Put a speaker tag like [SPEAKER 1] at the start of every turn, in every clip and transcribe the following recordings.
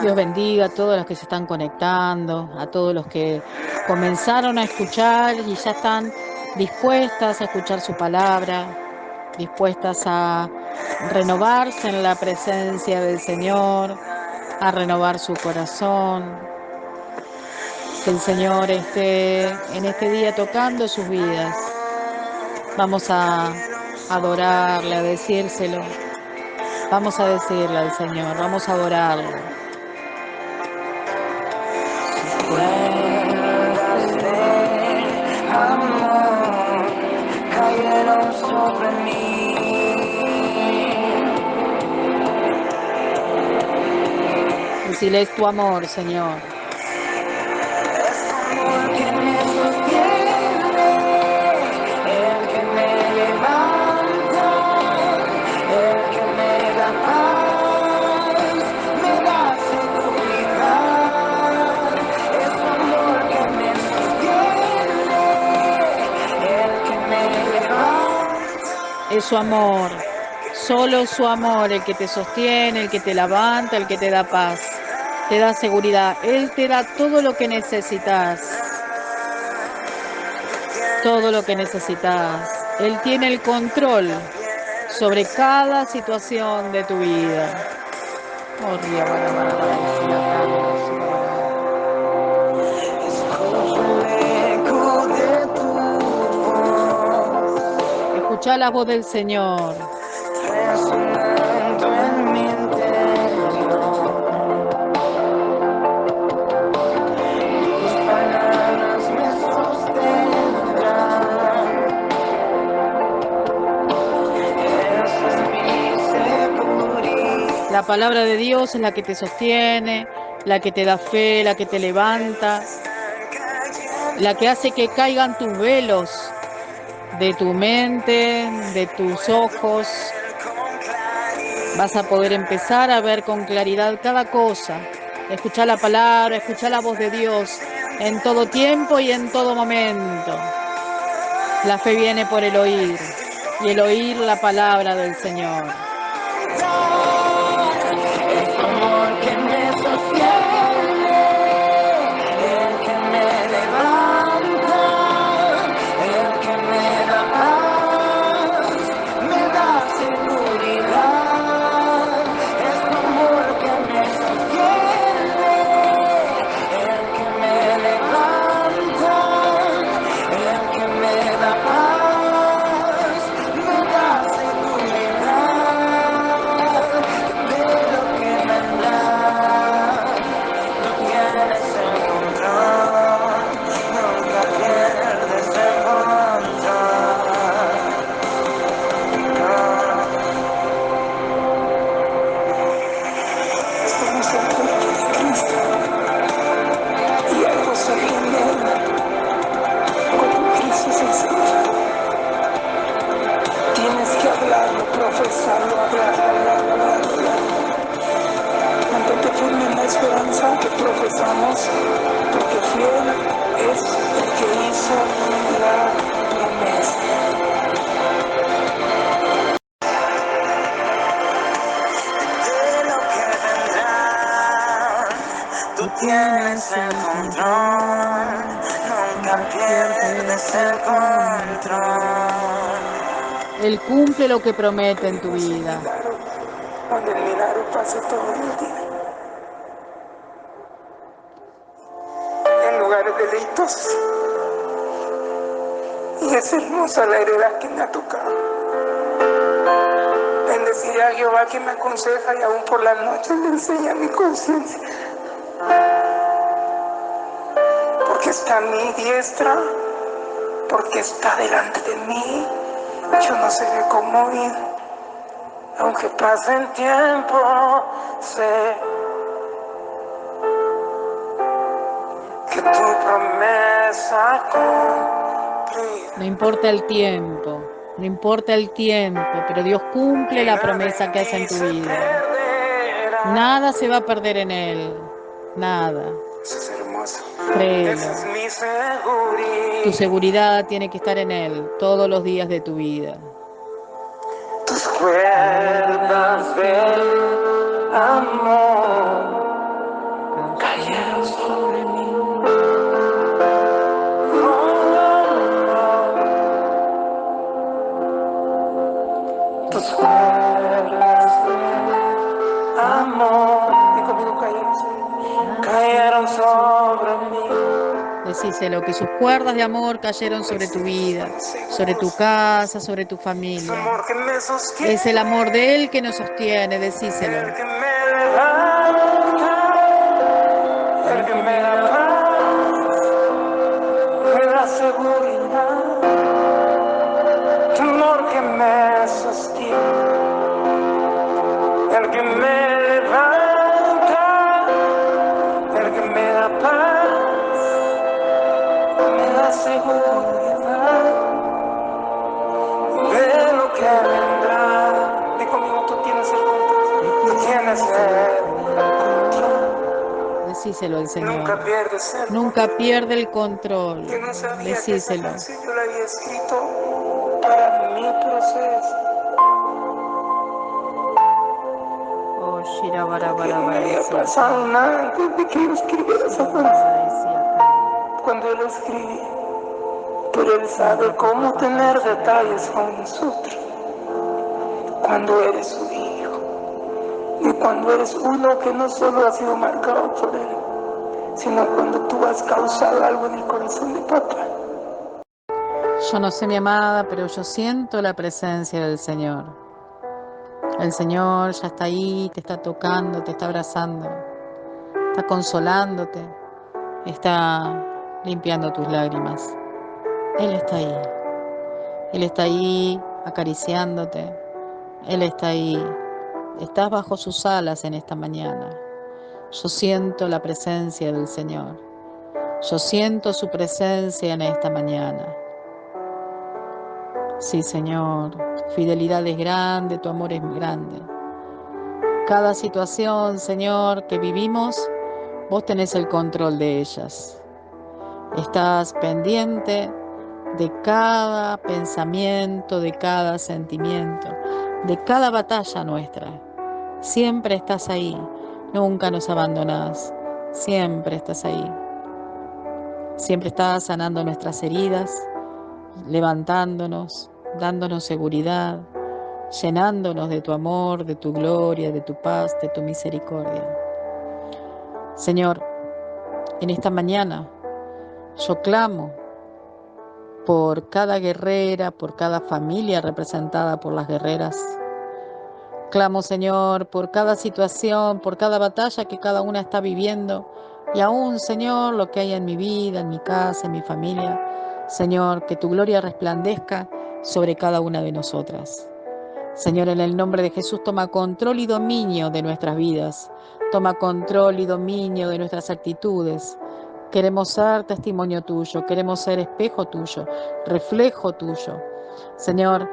[SPEAKER 1] Dios bendiga a todos los que se están conectando, a todos los que comenzaron a escuchar y ya están dispuestas a escuchar su palabra, dispuestas a renovarse en la presencia del Señor, a renovar su corazón. Que el Señor esté en este día tocando sus vidas. Vamos a adorarle, a decírselo. Vamos a decirle al Señor, vamos a adorarlo.
[SPEAKER 2] Amor, cayeron sobre mí.
[SPEAKER 1] Decirle, es tu amor, Señor.
[SPEAKER 2] Es tu amor que me sostiene, el que me levanta, el que me da paz, me da seguridad. Es tu amor que me sostiene, el que me levanta.
[SPEAKER 1] Es su amor, solo su amor el que te sostiene, el que te levanta, el que te da paz, te da seguridad. Él te da todo lo que necesitas, todo lo que necesitas. Él tiene el control sobre cada situación de tu vida.
[SPEAKER 2] Escucho el eco de tu voz,
[SPEAKER 1] Escucha la voz del Señor.
[SPEAKER 2] resonando en mi interior. Tus palabras me sostendrán. Esa es mi seguridad.
[SPEAKER 1] La palabra de Dios es la que te sostiene, la que te da fe, la que te levanta, la que hace que caigan tus velos de tu mente, de tus ojos. Vas a poder empezar a ver con claridad cada cosa, escuchar la palabra, escuchar la voz de Dios en todo tiempo y en todo momento. La fe viene por el oír y el oír la palabra del Señor.
[SPEAKER 2] Es tu amor que me sostiene, el que me levanta, el que me da paz, me da seguridad. Es tu amor que me sostiene, el que me levanta, el que me da paz, me da seguridad. De lo que vendrá, tú tienes el control, nunca pierdes el control. Estamos dentro de Cristo y algo sorprende cuando Cristo se enseña. Tienes que hablarlo, profesarlo, hablarlo. Mantente firme en la esperanza que profesamos, porque fiel es el que hizo la promesa. De lo que vendrá, tú tienes el control, nunca pierdes el control.
[SPEAKER 1] Él cumple lo que promete en tu vida.
[SPEAKER 2] Donde el milagro pasa todo el día. En lugares delitos. Y es hermosa la heredad que me ha tocado. Bendeciré a Jehová que me aconseja y aún por las noches me enseña mi conciencia. Porque está a mi diestra, porque está delante de mí. Yo no seré conmovido. Aunque pase el tiempo, sé que tu promesa cumplirá.
[SPEAKER 1] No importa el tiempo, no importa el tiempo, pero Dios cumple la promesa que hace en tu vida. Nada se va a perder en Él, nada.
[SPEAKER 2] Eso es hermoso.
[SPEAKER 1] Créelo.
[SPEAKER 2] Esa es mi seguridad.
[SPEAKER 1] Tu seguridad tiene que estar en Él todos los días de tu vida.
[SPEAKER 2] Tus cuerdas del amor cayeron sobre mí. Tus cuerdas de amor, y conmigo cayeron sobre mí.
[SPEAKER 1] Decíselo, que sus cuerdas de amor cayeron sobre tu vida, sobre tu casa, sobre tu familia. Es el amor de Él que nos sostiene, decíselo.
[SPEAKER 2] El que me levanta, el que me da paz, me da seguridad, tu amor que me sostiene, el que me levanta, el que me da paz, me da seguridad de lo que vendrá. Di conmigo, tú tienes el control, tú tienes el control.
[SPEAKER 1] Decíselo al Señor.
[SPEAKER 2] Nunca pierdes el
[SPEAKER 1] Nunca pierde el control.
[SPEAKER 2] Yo no sabía que esa
[SPEAKER 1] Decíselo.
[SPEAKER 2] canción yo la había escrito para mi proceso.
[SPEAKER 1] Oh, Shira
[SPEAKER 2] Que
[SPEAKER 1] bara bara
[SPEAKER 2] no me
[SPEAKER 1] bara,
[SPEAKER 2] había
[SPEAKER 1] decía.
[SPEAKER 2] pasado nada antes de que yo escribiera esa canción. Cuando él escribí, pero él sabe cómo tener detalles con nosotros. Cuando eres su hijo y cuando eres uno que no solo ha sido marcado por él, sino cuando tú has causado algo en el corazón de papá.
[SPEAKER 1] Yo no sé, mi amada, pero yo siento la presencia del Señor. El Señor ya está ahí, te está tocando, te está abrazando, está consolándote, está limpiando tus lágrimas. Él está ahí. Él está ahí acariciándote. Él está ahí. Estás bajo sus alas en esta mañana. Yo siento la presencia del Señor. Yo siento su presencia en esta mañana. Sí, Señor, tu fidelidad es grande, tu amor es grande. Cada situación, Señor, que vivimos, vos tenés el control de ellas. Estás pendiente de cada pensamiento, de cada sentimiento, de cada batalla nuestra. Siempre estás ahí, nunca nos abandonás, siempre estás ahí. Siempre estás sanando nuestras heridas, levantándonos, dándonos seguridad, llenándonos de tu amor, de tu gloria, de tu paz, de tu misericordia. Señor, en esta mañana yo clamo por cada guerrera, por cada familia representada por las guerreras. Clamo, Señor, por cada situación, por cada batalla que cada una está viviendo y aún, Señor, lo que hay en mi vida, en mi casa, en mi familia. Señor, que tu gloria resplandezca sobre cada una de nosotras. Señor, en el nombre de Jesús, toma control y dominio de nuestras vidas. Toma control y dominio de nuestras actitudes. Queremos ser testimonio tuyo, queremos ser espejo tuyo, reflejo tuyo. Señor,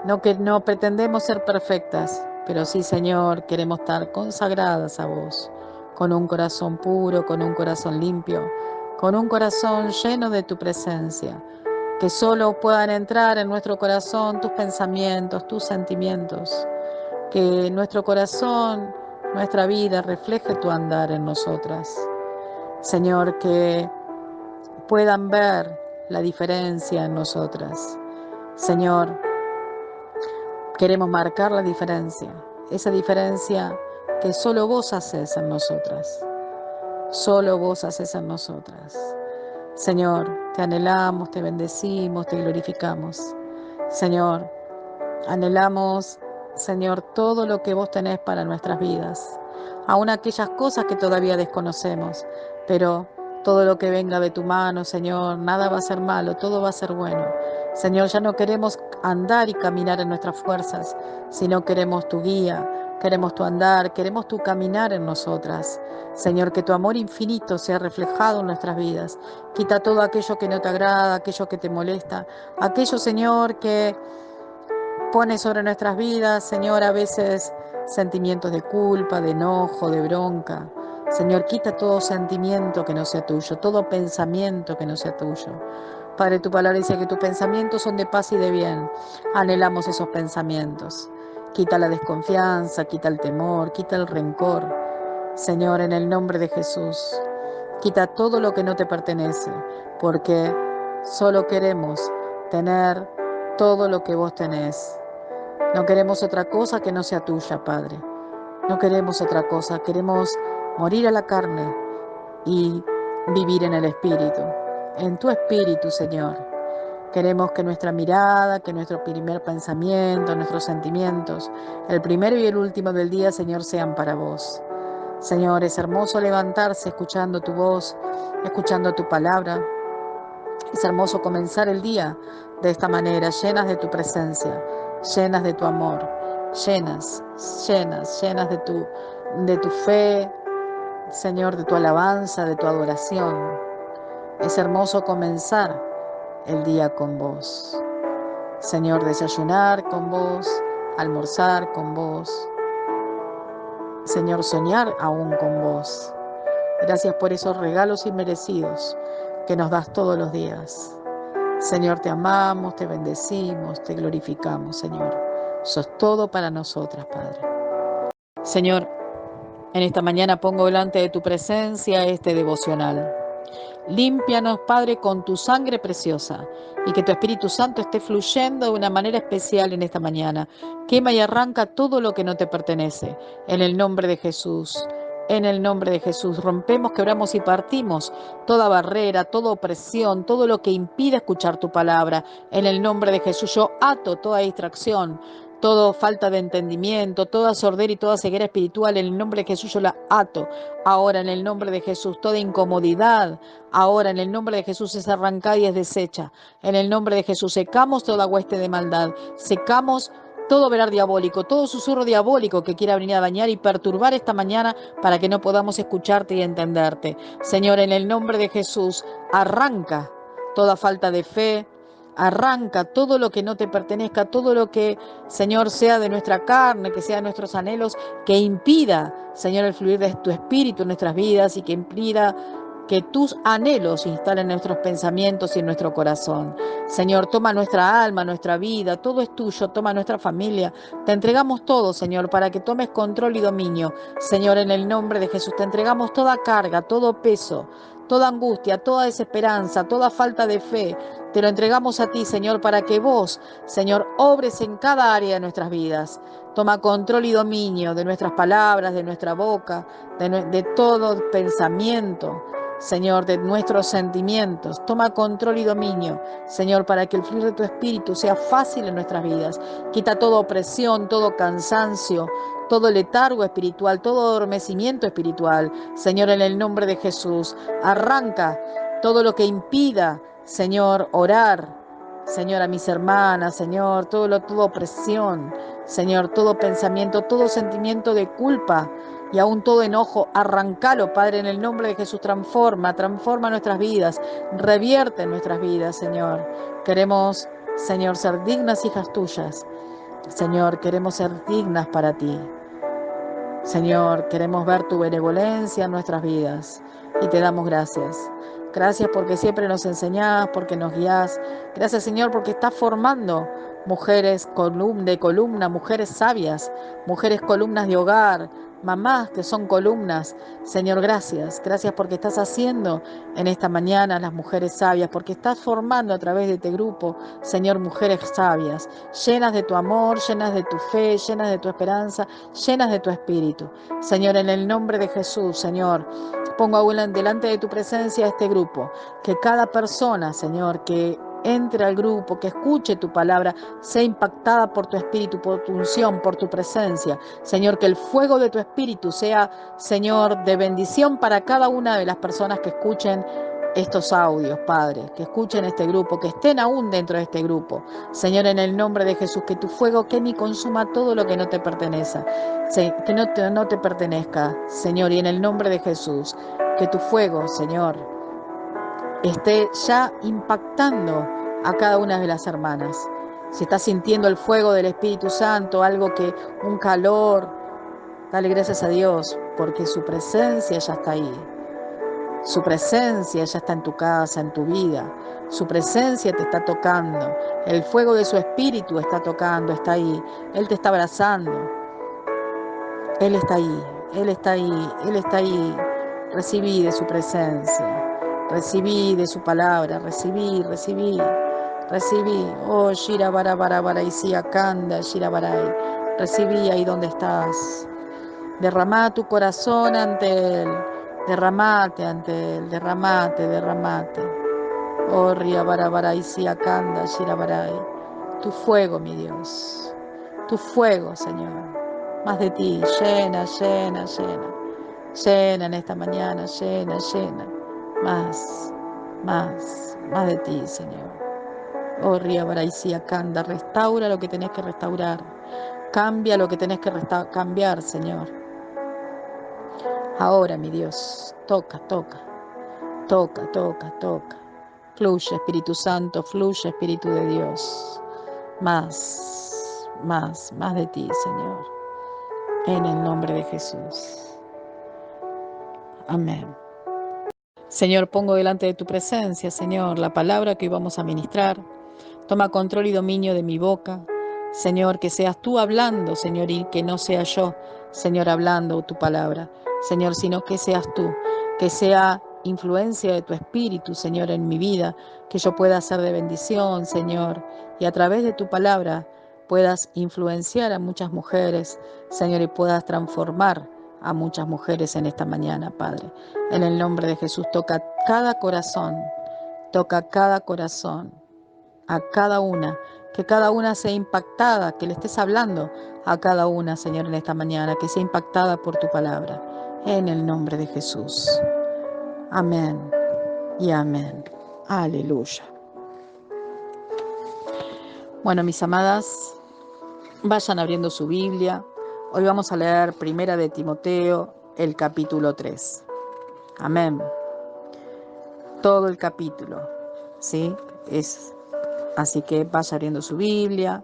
[SPEAKER 1] no pretendemos ser perfectas, pero sí, Señor, queremos estar consagradas a vos, con un corazón puro, con un corazón limpio, con un corazón lleno de tu presencia, que solo puedan entrar en nuestro corazón tus pensamientos, tus sentimientos, que nuestro corazón, nuestra vida refleje tu andar en nosotras. Señor, que puedan ver la diferencia en nosotras. Señor, queremos marcar la diferencia, esa diferencia que solo vos haces en nosotras, solo vos haces en nosotras. Señor, te anhelamos, te bendecimos, te glorificamos. Señor, anhelamos, Señor, todo lo que vos tenés para nuestras vidas, aún aquellas cosas que todavía desconocemos, pero todo lo que venga de tu mano, Señor, nada va a ser malo, todo va a ser bueno. Señor, ya no queremos andar y caminar en nuestras fuerzas, sino queremos tu guía, queremos tu andar, queremos tu caminar en nosotras. Señor, que tu amor infinito sea reflejado en nuestras vidas. Quita todo aquello que no te agrada, aquello que te molesta, aquello, Señor, que pone sobre nuestras vidas, Señor, a veces sentimientos de culpa, de enojo, de bronca. Señor, quita todo sentimiento que no sea tuyo, todo pensamiento que no sea tuyo. Padre, tu palabra dice que tus pensamientos son de paz y de bien. Anhelamos esos pensamientos. Quita la desconfianza, quita el temor, quita el rencor. Señor, en el nombre de Jesús, quita todo lo que no te pertenece, porque solo queremos tener todo lo que vos tenés. No queremos otra cosa que no sea tuya, Padre. No queremos otra cosa, queremos morir a la carne y vivir en el Espíritu, en tu Espíritu, Señor. Queremos que nuestra mirada, que nuestro primer pensamiento, nuestros sentimientos, el primero y el último del día, Señor, sean para vos. Señor, es hermoso levantarse escuchando tu voz, escuchando tu palabra. Es hermoso comenzar el día de esta manera, llenas de tu presencia, llenas de tu amor, llenas de tu fe, Señor, de tu alabanza, de tu adoración. Es hermoso comenzar el día con vos. Señor, desayunar con vos, almorzar con vos. Señor, soñar aún con vos. Gracias por esos regalos inmerecidos que nos das todos los días. Señor, te amamos, te bendecimos, te glorificamos, Señor. Sos todo para nosotras, Padre. Señor, en esta mañana pongo delante de tu presencia este devocional. Límpianos, Padre, con tu sangre preciosa y que tu Espíritu Santo esté fluyendo de una manera especial en esta mañana. Quema y arranca todo lo que no te pertenece. En el nombre de Jesús. En el nombre de Jesús, rompemos, quebramos y partimos toda barrera, toda opresión, todo lo que impide escuchar tu palabra. En el nombre de Jesús, yo ato toda distracción, toda falta de entendimiento, toda sordera y toda ceguera espiritual. En el nombre de Jesús, yo la ato. Ahora, en el nombre de Jesús, toda incomodidad, ahora, en el nombre de Jesús, es arrancada y es deshecha. En el nombre de Jesús, secamos toda hueste de maldad, secamos todo velar diabólico, todo susurro diabólico que quiera venir a dañar y perturbar esta mañana para que no podamos escucharte y entenderte. Señor, en el nombre de Jesús, arranca toda falta de fe, arranca todo lo que no te pertenezca, todo lo que, Señor, sea de nuestra carne, que sea de nuestros anhelos, que impida, Señor, el fluir de tu espíritu en nuestras vidas y que impida que tus anhelos se instalen en nuestros pensamientos y en nuestro corazón. Señor, toma nuestra alma, nuestra vida, todo es tuyo, toma nuestra familia. Te entregamos todo, Señor, para que tomes control y dominio. Señor, en el nombre de Jesús, te entregamos toda carga, todo peso, toda angustia, toda desesperanza, toda falta de fe. Te lo entregamos a ti, Señor, para que vos, Señor, obres en cada área de nuestras vidas. Toma control y dominio de nuestras palabras, de nuestra boca, de todo pensamiento. Señor, de nuestros sentimientos. Toma control y dominio, Señor, para que el fluir de tu Espíritu sea fácil en nuestras vidas. Quita toda opresión, todo cansancio, todo letargo espiritual, todo adormecimiento espiritual. Señor, en el nombre de Jesús, arranca todo lo que impida, Señor, orar. Señor, a mis hermanas, Señor, toda opresión, Señor, todo pensamiento, todo sentimiento de culpa y aún todo enojo, arrancalo, Padre, en el nombre de Jesús, transforma nuestras vidas, revierte nuestras vidas, Señor. Queremos, Señor, ser dignas hijas tuyas. Señor, queremos ser dignas para ti. Señor, queremos ver tu benevolencia en nuestras vidas y te damos gracias. Gracias porque siempre nos enseñás, porque nos guías. Gracias, Señor, porque estás formando mujeres de columna, mujeres sabias, mujeres columnas de hogar, mamás que son columnas. Señor, gracias. Gracias porque estás haciendo en esta mañana las mujeres sabias, porque estás formando a través de este grupo, Señor, mujeres sabias, llenas de tu amor, llenas de tu fe, llenas de tu esperanza, llenas de tu espíritu. Señor, en el nombre de Jesús, Señor, pongo aún delante de tu presencia este grupo, que cada persona, Señor, que entre al grupo, que escuche tu palabra, sea impactada por tu espíritu, por tu unción, por tu presencia. Señor, que el fuego de tu espíritu sea, Señor, de bendición para cada una de las personas que escuchen estos audios, Padre, que escuchen este grupo, que estén aún dentro de este grupo. Señor, en el nombre de Jesús, que tu fuego queme y consuma todo lo que no te pertenezca, que no te pertenezca, Señor, y en el nombre de Jesús, que tu fuego, Señor, esté ya impactando a cada una de las hermanas. Si estás sintiendo el fuego del Espíritu Santo, un calor, dale gracias a Dios, porque su presencia ya está ahí. Su presencia ya está en tu casa, en tu vida. Su presencia te está tocando. El fuego de su Espíritu está tocando, está ahí. Él te está abrazando. Él está ahí. Él está ahí. Recibí de su presencia, recibí de su palabra, recibí. Oh, Shira bara bara bara isia kanda, Shira barai. Recibí ahí donde estás. Derramá tu corazón ante Él. Derramate ante Él, derramate. Oh, Ria bara bara isia kanda, Shira barai. Tu fuego, mi Dios. Tu fuego, Señor. Más de ti, llena. Llena en esta mañana, llena. Más de ti, Señor. Oh, Ria Baraisia Kanda, restaura lo que tenés que restaurar. Cambia lo que tenés que cambiar, Señor. Ahora, mi Dios, toca. Fluye, Espíritu Santo, fluye, Espíritu de Dios. Más de ti, Señor. En el nombre de Jesús. Amén. Señor, pongo delante de tu presencia, Señor, la palabra que hoy vamos a ministrar. Toma control y dominio de mi boca. Señor, que seas tú hablando, Señor, y que no sea yo, Señor, hablando tu palabra. Señor, sino que seas tú, que sea influencia de tu Espíritu, Señor, en mi vida, que yo pueda ser de bendición, Señor, y a través de tu palabra puedas influenciar a muchas mujeres, Señor, y puedas transformar a muchas mujeres en esta mañana, Padre. En el nombre de Jesús, toca cada corazón, a cada una, que cada una sea impactada, que le estés hablando a cada una, Señor, en esta mañana, que sea impactada por tu palabra, en el nombre de Jesús. Amén y amén. Aleluya. Bueno, mis amadas, vayan abriendo su Biblia. Hoy vamos a leer Primera de Timoteo, el capítulo 3. Amén. Todo el capítulo, ¿sí? Así que vaya abriendo su Biblia,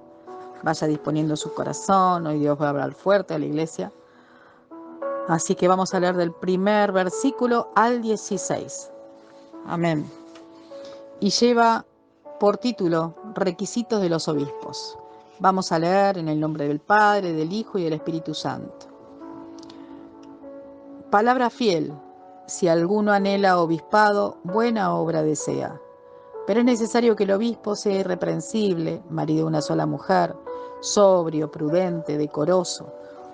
[SPEAKER 1] vaya disponiendo su corazón. Hoy Dios va a hablar fuerte a la iglesia. Así que vamos a leer del primer versículo al 16. Amén. Y lleva por título Requisitos de los obispos. Vamos a leer en el nombre del Padre, del Hijo y del Espíritu Santo. Palabra fiel. Si alguno anhela obispado, buena obra desea. Pero es necesario que el obispo sea irreprensible, marido de una sola mujer, sobrio, prudente, decoroso,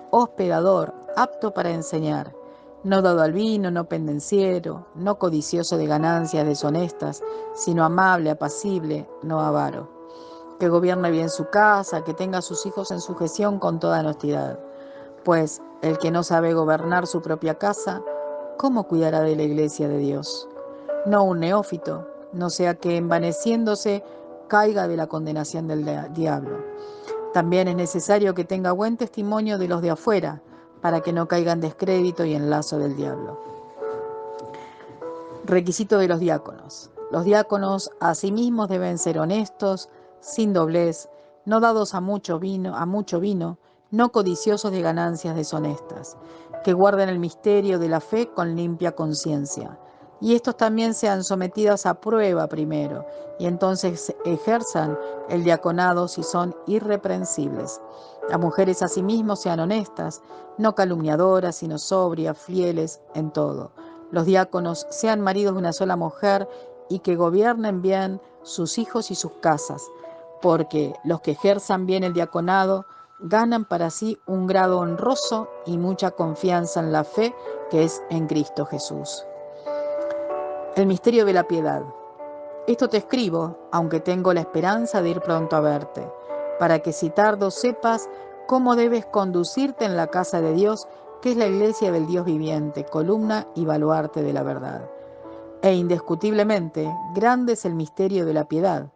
[SPEAKER 1] hospedador, apto para enseñar, no dado al vino, no pendenciero, no codicioso de ganancias deshonestas, sino amable, apacible, no avaro, que gobierne bien su casa, que tenga a sus hijos en sujeción con toda honestidad. Pues el que no sabe gobernar su propia casa, ¿cómo cuidará de la iglesia de Dios? No un neófito, no sea que envaneciéndose caiga de la condenación del diablo. También es necesario que tenga buen testimonio de los de afuera, para que no caiga en descrédito y en lazo del diablo. Requisito de los diáconos. Los diáconos asimismo deben ser honestos, sin doblez, no dados a mucho vino, no codiciosos de ganancias deshonestas, que guarden el misterio de la fe con limpia conciencia. Y estos también sean sometidos a prueba primero, y entonces ejerzan el diaconado si son irreprensibles. Las mujeres asimismo sean honestas, no calumniadoras, sino sobrias, fieles en todo. Los diáconos sean maridos de una sola mujer y que gobiernen bien sus hijos y sus casas, porque los que ejerzan bien el diaconado ganan para sí un grado honroso y mucha confianza en la fe que es en Cristo Jesús. El misterio de la piedad. Esto te escribo, aunque tengo la esperanza de ir pronto a verte, para que si tardo sepas cómo debes conducirte en la casa de Dios, que es la iglesia del Dios viviente, columna y baluarte de la verdad. E indiscutiblemente, grande es el misterio de la piedad.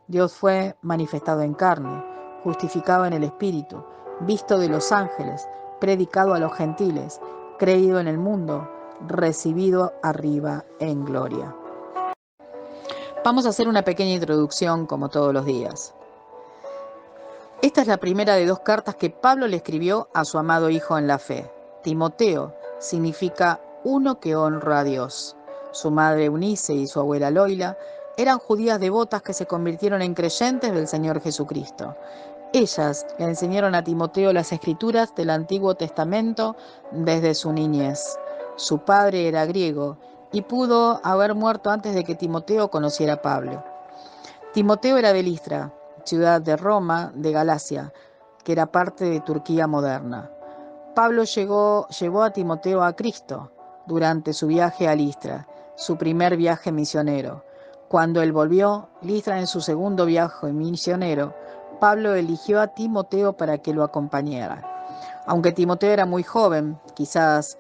[SPEAKER 1] Dios fue manifestado en carne, justificado en el Espíritu, visto de los ángeles, predicado a los gentiles, creído en el mundo, recibido arriba en gloria. Vamos a hacer una pequeña introducción como todos los días. Esta es la primera de dos cartas que Pablo le escribió a su amado hijo en la fe. Timoteo significa uno que honra a Dios. Su madre Eunice y su abuela Loila eran judías devotas que se convirtieron en creyentes del Señor Jesucristo. Ellas le enseñaron a Timoteo las escrituras del Antiguo Testamento desde su niñez. Su padre era griego y pudo haber muerto antes de que Timoteo conociera a Pablo. Timoteo era de Listra, ciudad de Roma, de Galacia, que era parte de Turquía moderna. Pablo llevó a Timoteo a Cristo durante su viaje a Listra, su primer viaje misionero. Cuando él volvió, Listra en su segundo viaje misionero, Pablo eligió a Timoteo para que lo acompañara. Aunque Timoteo era muy joven, quizás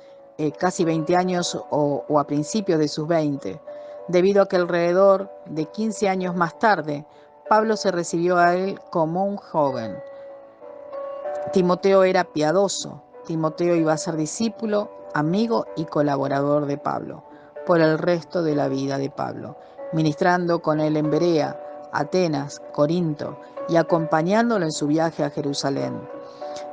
[SPEAKER 1] casi 20 años o a principios de sus 20, debido a que alrededor de 15 años más tarde, Pablo se recibió a él como un joven. Timoteo era piadoso. Timoteo iba a ser discípulo, amigo y colaborador de Pablo por el resto de la vida de Pablo, ministrando con él en Berea, Atenas, Corinto y acompañándolo en su viaje a Jerusalén.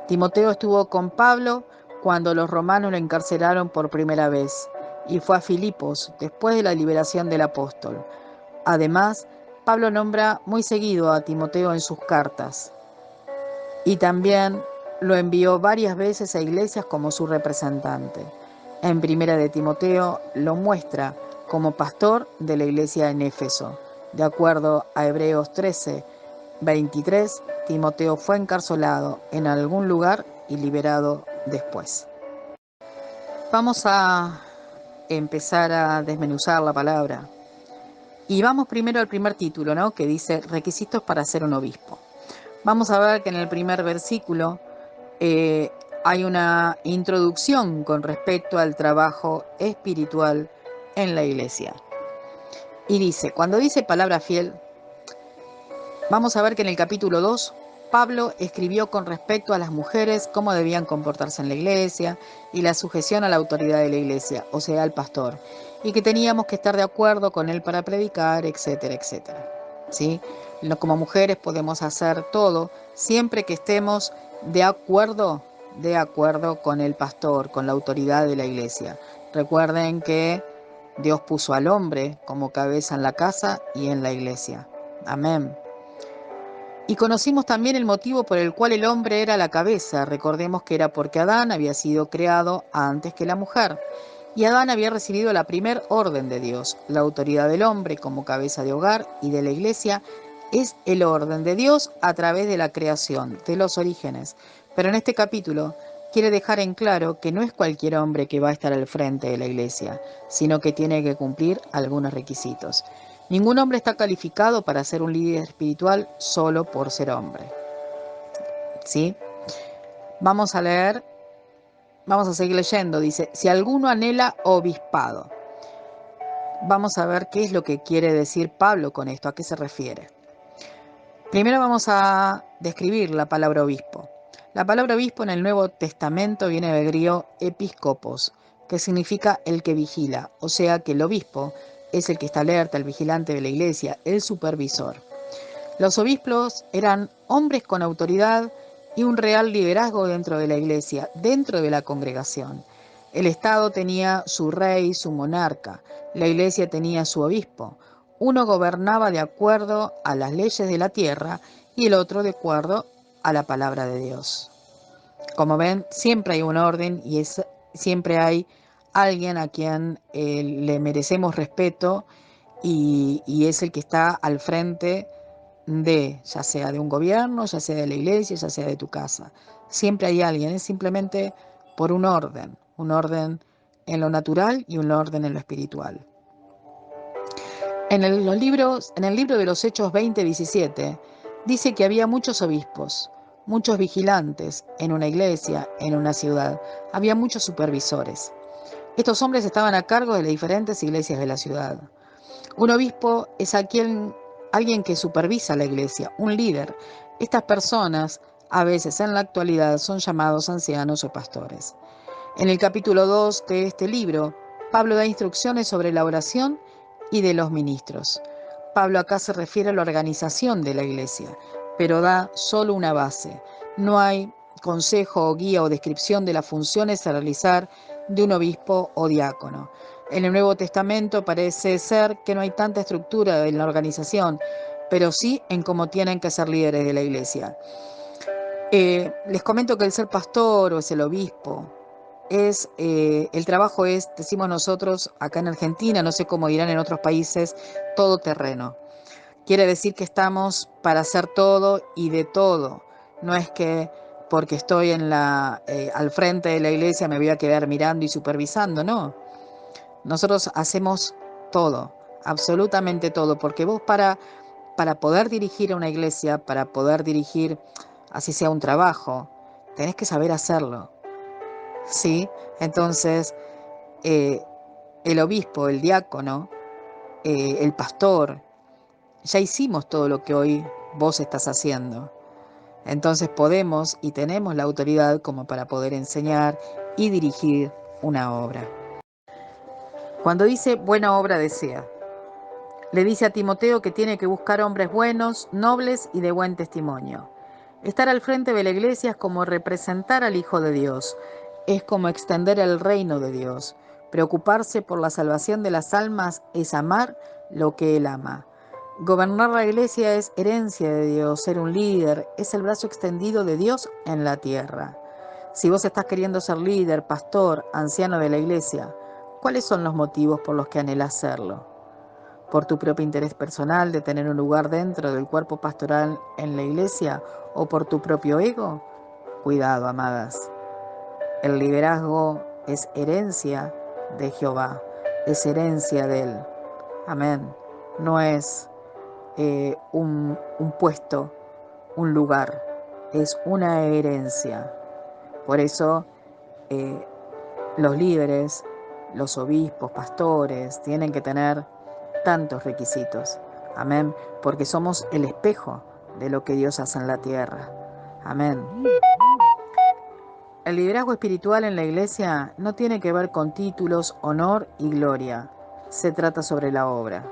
[SPEAKER 1] Timoteo estuvo con Pablo cuando los romanos lo encarcelaron por primera vez y fue a Filipos después de la liberación del apóstol. Además, Pablo nombra muy seguido a Timoteo en sus cartas y también lo envió varias veces a iglesias como su representante. En Primera de Timoteo lo muestra como pastor de la iglesia en Éfeso. De acuerdo a Hebreos 13, 23, Timoteo fue encarcelado en algún lugar y liberado después. Vamos a empezar a desmenuzar la palabra. Y vamos primero al primer título, ¿no? Que dice requisitos para ser un obispo. Vamos a ver que en el primer versículo hay una introducción con respecto al trabajo espiritual en la iglesia. Y dice, cuando dice palabra fiel, vamos a ver que en el capítulo 2, Pablo escribió con respecto a las mujeres cómo debían comportarse en la iglesia y la sujeción a la autoridad de la iglesia, o sea, al pastor, y que teníamos que estar de acuerdo con él para predicar, etcétera, etcétera. ¿Sí? Como mujeres podemos hacer todo siempre que estemos de acuerdo con el pastor, con la autoridad de la iglesia. Recuerden que Dios puso al hombre como cabeza en la casa y en la iglesia. Amén. Y conocimos también el motivo por el cual el hombre era la cabeza. Recordemos que era porque Adán había sido creado antes que la mujer. Y Adán había recibido la primer orden de Dios. La autoridad del hombre como cabeza de hogar y de la iglesia es el orden de Dios a través de la creación, de los orígenes. Pero en este capítulo quiere dejar en claro que no es cualquier hombre que va a estar al frente de la iglesia, sino que tiene que cumplir algunos requisitos. Ningún hombre está calificado para ser un líder espiritual solo por ser hombre. ¿Sí? Vamos a seguir leyendo. Dice, si alguno anhela obispado. Vamos a ver qué es lo que quiere decir Pablo con esto, a qué se refiere. Primero vamos a describir la palabra obispo. La palabra obispo en el Nuevo Testamento viene del griego episkopos, que significa el que vigila, o sea que el obispo es el que está alerta, el vigilante de la iglesia, el supervisor. Los obispos eran hombres con autoridad y un real liderazgo dentro de la iglesia, dentro de la congregación. El Estado tenía su rey, su monarca, la iglesia tenía su obispo. Uno gobernaba de acuerdo a las leyes de la tierra y el otro de acuerdo a la palabra de Dios. Como ven, siempre hay un orden y siempre hay alguien a quien le merecemos respeto y es el que está al frente ya sea de un gobierno, ya sea de la iglesia, ya sea de tu casa. Siempre hay alguien, es simplemente por un orden en lo natural y un orden en lo espiritual. En el libro de los Hechos 20:17 dice que había muchos obispos, muchos vigilantes en una iglesia, en una ciudad. Había muchos supervisores. Estos hombres estaban a cargo de las diferentes iglesias de la ciudad. Un obispo es alguien que supervisa la iglesia, un líder. Estas personas, a veces en la actualidad, son llamados ancianos o pastores. En el capítulo 2 de este libro, Pablo da instrucciones sobre la oración y de los ministros. Pablo acá se refiere a la organización de la iglesia, pero da solo una base. No hay consejo o guía o descripción de las funciones a realizar de un obispo o diácono. En el Nuevo Testamento parece ser que no hay tanta estructura en la organización, pero sí en cómo tienen que ser líderes de la iglesia. Les comento que el ser pastor o es el obispo, el trabajo es, decimos nosotros acá en Argentina, no sé cómo dirán en otros países, todo terreno. Quiere decir que estamos para hacer todo y de todo. No es que porque estoy al frente de la iglesia me voy a quedar mirando y supervisando, no. Nosotros hacemos todo, absolutamente todo, porque vos para poder dirigir a una iglesia, para poder dirigir, así sea un trabajo, tenés que saber hacerlo, ¿sí? Entonces, eh, el obispo, el diácono, el pastor, ya hicimos todo lo que hoy vos estás haciendo. Entonces podemos y tenemos la autoridad como para poder enseñar y dirigir una obra. Cuando dice buena obra desea, le dice a Timoteo que tiene que buscar hombres buenos, nobles y de buen testimonio. Estar al frente de la iglesia es como representar al Hijo de Dios, es como extender el reino de Dios. Preocuparse por la salvación de las almas es amar lo que Él ama. Gobernar la iglesia es herencia de Dios, ser un líder es el brazo extendido de Dios en la tierra. Si vos estás queriendo ser líder, pastor, anciano de la iglesia, ¿cuáles son los motivos por los que anhelás serlo? ¿Por tu propio interés personal de tener un lugar dentro del cuerpo pastoral en la iglesia o por tu propio ego? Cuidado, amadas. El liderazgo es herencia de Jehová, es herencia de Él. Amén. No es un puesto, un lugar, es una herencia. Por eso eh, los líderes, los obispos, pastores, tienen que tener tantos requisitos. Amén. Porque somos el espejo de lo que Dios hace en la tierra. Amén. El liderazgo espiritual en la iglesia no tiene que ver con títulos, honor y gloria. Se trata sobre la obra.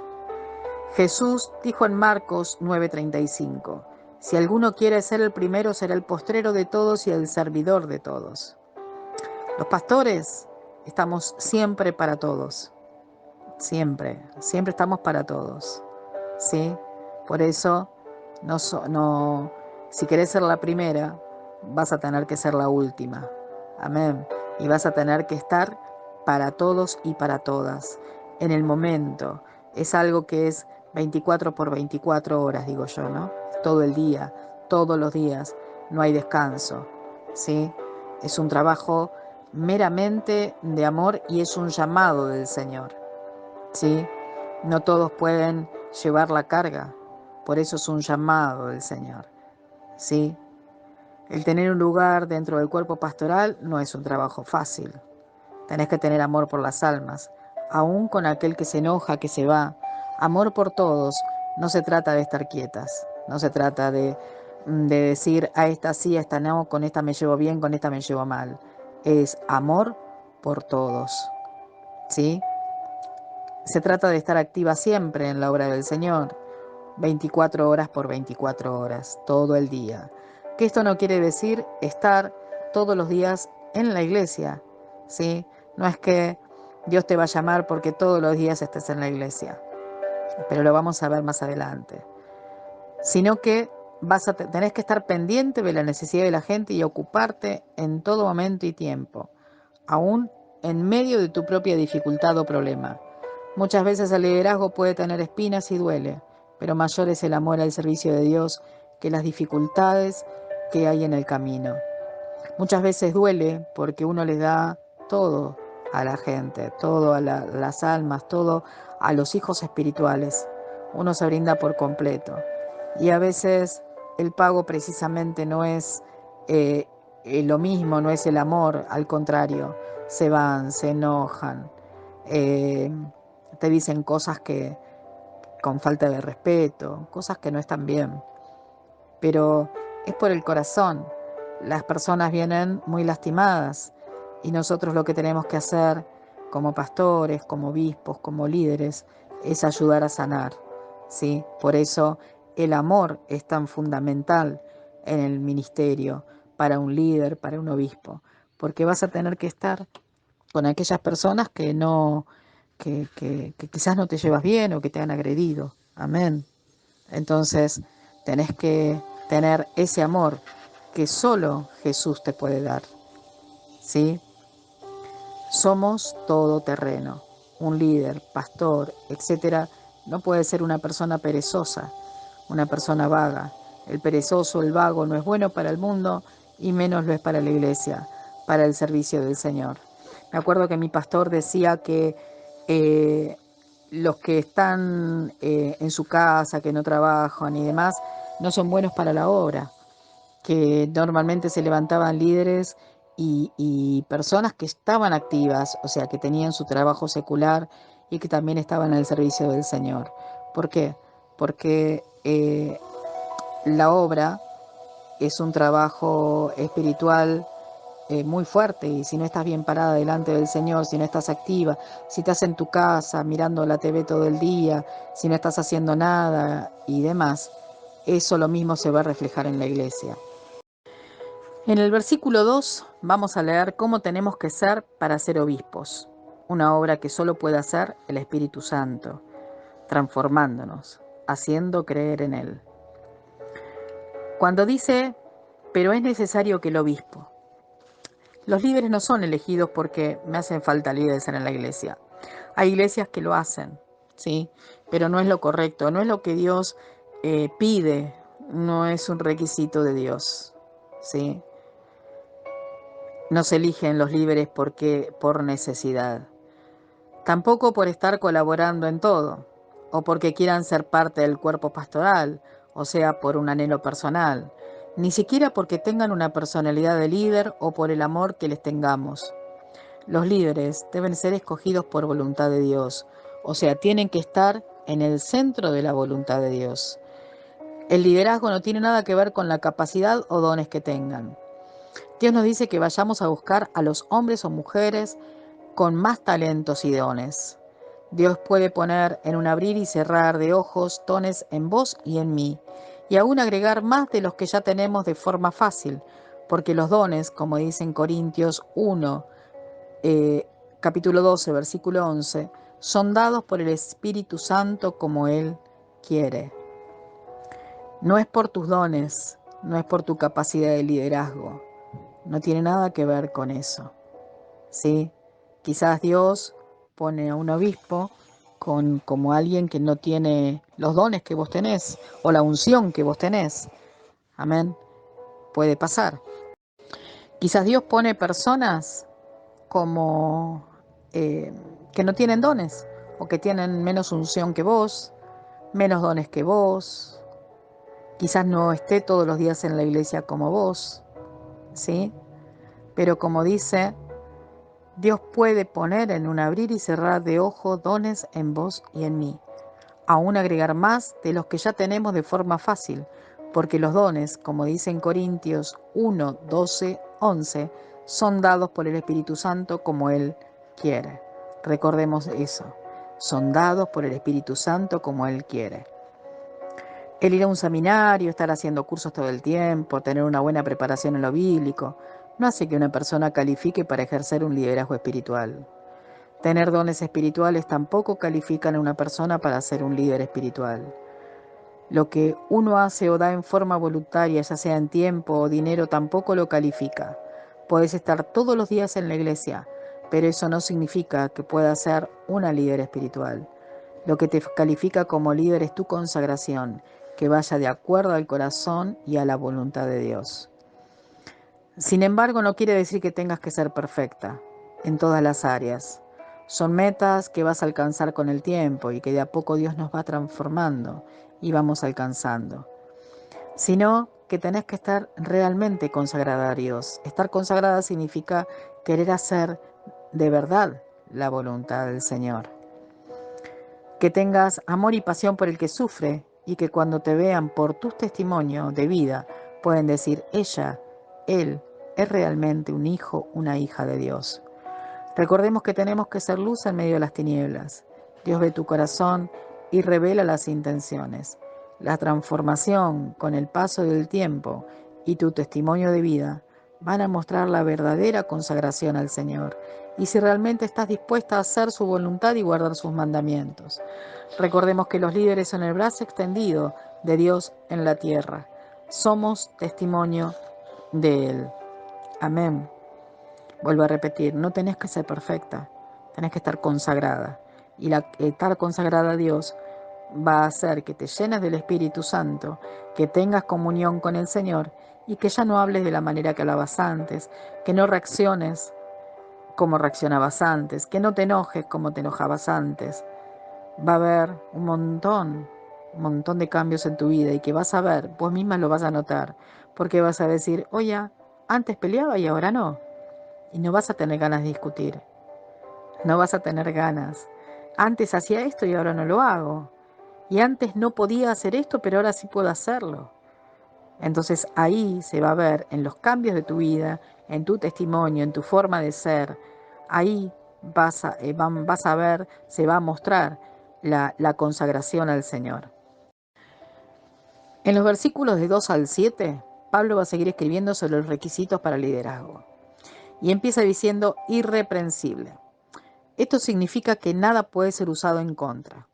[SPEAKER 1] Jesús dijo en Marcos 9:35, si alguno quiere ser el primero, será el postrero de todos y el servidor de todos. Los pastores estamos siempre para todos. Siempre estamos para todos. ¿Sí? Por eso, si querés ser la primera, vas a tener que ser la última. Amén. Y vas a tener que estar para todos y para todas. En el momento. Es algo que es 24 por 24 horas, digo yo, ¿no? Todo el día, todos los días. No hay descanso. ¿Sí? Es un trabajo meramente de amor y es un llamado del Señor. ¿Sí? No todos pueden llevar la carga, por eso es un llamado del Señor. ¿Sí? El tener un lugar dentro del cuerpo pastoral no es un trabajo fácil. Tenés que tener amor por las almas, aún con aquel que se enoja, que se va. Amor por todos. No se trata de estar quietas, no se trata de decir a esta sí, a esta no, con esta me llevo bien, con esta me llevo mal. Es amor por todos. ¿Sí? Se trata de estar activa siempre en la obra del Señor, 24 horas por 24 horas, todo el día. Que esto no quiere decir estar todos los días en la iglesia, ¿sí? No es que Dios te va a llamar porque todos los días estés en la iglesia, pero lo vamos a ver más adelante. Sino que tenés que estar pendiente de la necesidad de la gente y ocuparte en todo momento y tiempo, aún en medio de tu propia dificultad o problema. Muchas veces el liderazgo puede tener espinas y duele, pero mayor es el amor al servicio de Dios que las dificultades que hay en el camino. Muchas veces duele porque uno les da todo a la gente, todo a las almas, todo a los hijos espirituales. Uno se brinda por completo. Y a veces el pago precisamente no es lo mismo, no es el amor, al contrario, se van, se enojan, eh, te dicen cosas que con falta de respeto, cosas que no están bien, pero es por el corazón. Las personas vienen muy lastimadas y nosotros lo que tenemos que hacer como pastores, como obispos, como líderes, es ayudar a sanar, ¿sí? Por eso el amor es tan fundamental en el ministerio, para un líder, para un obispo, porque vas a tener que estar con aquellas personas que quizás no te llevas bien o que te han agredido. Amén. Entonces tenés que tener ese amor que solo Jesús te puede dar. ¿Sí? Somos todoterreno. Un líder, pastor, etcétera, no puede ser una persona perezosa, una persona vaga. El perezoso, el vago, no es bueno para el mundo y menos lo es para la iglesia, para el servicio del Señor. Me acuerdo que mi pastor decía que los que están en su casa, que no trabajan y demás, no son buenos para la obra, que normalmente se levantaban líderes y personas que estaban activas, o sea, que tenían su trabajo secular y que también estaban al servicio del Señor. ¿Por qué? Porque la obra es un trabajo espiritual muy fuerte, y si no estás bien parada delante del Señor, si no estás activa, si estás en tu casa mirando la TV todo el día, si no estás haciendo nada y demás, eso lo mismo se va a reflejar en la iglesia. En el versículo 2 vamos a leer cómo tenemos que ser para ser obispos, una obra que solo puede hacer el Espíritu Santo, transformándonos, haciendo creer en Él. Cuando dice, pero es necesario que el obispo. Los líderes no son elegidos porque me hacen falta líderes en la iglesia. Hay iglesias que lo hacen, ¿sí? Pero no es lo correcto, no es lo que Dios pide, no es un requisito de Dios, ¿sí? No se eligen los líderes porque por necesidad, tampoco por estar colaborando en todo, o porque quieran ser parte del cuerpo pastoral, o sea, por un anhelo personal, ni siquiera porque tengan una personalidad de líder o por el amor que les tengamos. Los líderes deben ser escogidos por voluntad de Dios, o sea, tienen que estar en el centro de la voluntad de Dios. El liderazgo no tiene nada que ver con la capacidad o dones que tengan. Dios nos dice que vayamos a buscar a los hombres o mujeres con más talentos y dones. Dios puede poner en un abrir y cerrar de ojos dones en vos y en mí, y aún agregar más de los que ya tenemos de forma fácil, porque los dones, como dice en Corintios 1, capítulo 12, versículo 11, son dados por el Espíritu Santo como Él quiere. No es por tus dones, no es por tu capacidad de liderazgo, no tiene nada que ver con eso, ¿sí? Quizás Dios pone a un obispo como alguien que no tiene los dones que vos tenés o la unción que vos tenés. Amén. Puede pasar. Quizás Dios pone personas como que no tienen dones o que tienen menos unción que vos, menos dones que vos. Quizás no esté todos los días en la iglesia como vos, ¿sí? Pero como dice, Dios puede poner en un abrir y cerrar de ojos dones en vos y en mí, aún agregar más de los que ya tenemos de forma fácil, porque los dones, como dice en Corintios 1, 12, 11, son dados por el Espíritu Santo como Él quiere. Recordemos eso, son dados por el Espíritu Santo como Él quiere. El ir a un seminario, estar haciendo cursos todo el tiempo, tener una buena preparación en lo bíblico, no hace que una persona califique para ejercer un liderazgo espiritual. Tener dones espirituales tampoco califican a una persona para ser un líder espiritual. Lo que uno hace o da en forma voluntaria, ya sea en tiempo o dinero, tampoco lo califica. Puedes estar todos los días en la iglesia, pero eso no significa que puedas ser una líder espiritual. Lo que te califica como líder es tu consagración, que vaya de acuerdo al corazón y a la voluntad de Dios. Sin embargo, no quiere decir que tengas que ser perfecta en todas las áreas. Son metas que vas a alcanzar con el tiempo y que de a poco Dios nos va transformando y vamos alcanzando. Sino que tenés que estar realmente consagrada a Dios. Estar consagrada significa querer hacer de verdad la voluntad del Señor. Que tengas amor y pasión por el que sufre y que cuando te vean por tus testimonios de vida pueden decir, ella, él, es realmente un hijo, una hija de Dios. Recordemos que tenemos que ser luz en medio de las tinieblas. Dios ve tu corazón y revela las intenciones. La transformación con el paso del tiempo y tu testimonio de vida van a mostrar la verdadera consagración al Señor y si realmente estás dispuesta a hacer su voluntad y guardar sus mandamientos. Recordemos que los líderes son el brazo extendido de Dios en la tierra. Somos testimonio de Él. Amén. Vuelvo a repetir, no tenés que ser perfecta, tenés que estar consagrada. Y estar consagrada a Dios va a hacer que te llenes del Espíritu Santo, que tengas comunión con el Señor y que ya no hables de la manera que hablabas antes, que no reacciones como reaccionabas antes, que no te enojes como te enojabas antes. Va a haber un montón de cambios en tu vida y que vas a ver, vos misma lo vas a notar, porque vas a decir, oye, antes peleaba y ahora no. Y no vas a tener ganas de discutir, no vas a tener ganas. Antes hacía esto y ahora no lo hago. Y antes no podía hacer esto, pero ahora sí puedo hacerlo. Entonces ahí se va a ver en los cambios de tu vida, en tu testimonio, en tu forma de ser. Ahí vas a ver, se va a mostrar la consagración al Señor. En los versículos de 2 al 7, Pablo va a seguir escribiendo sobre los requisitos para el liderazgo. Y empieza diciendo irreprensible. Esto significa que nada puede ser usado en contra.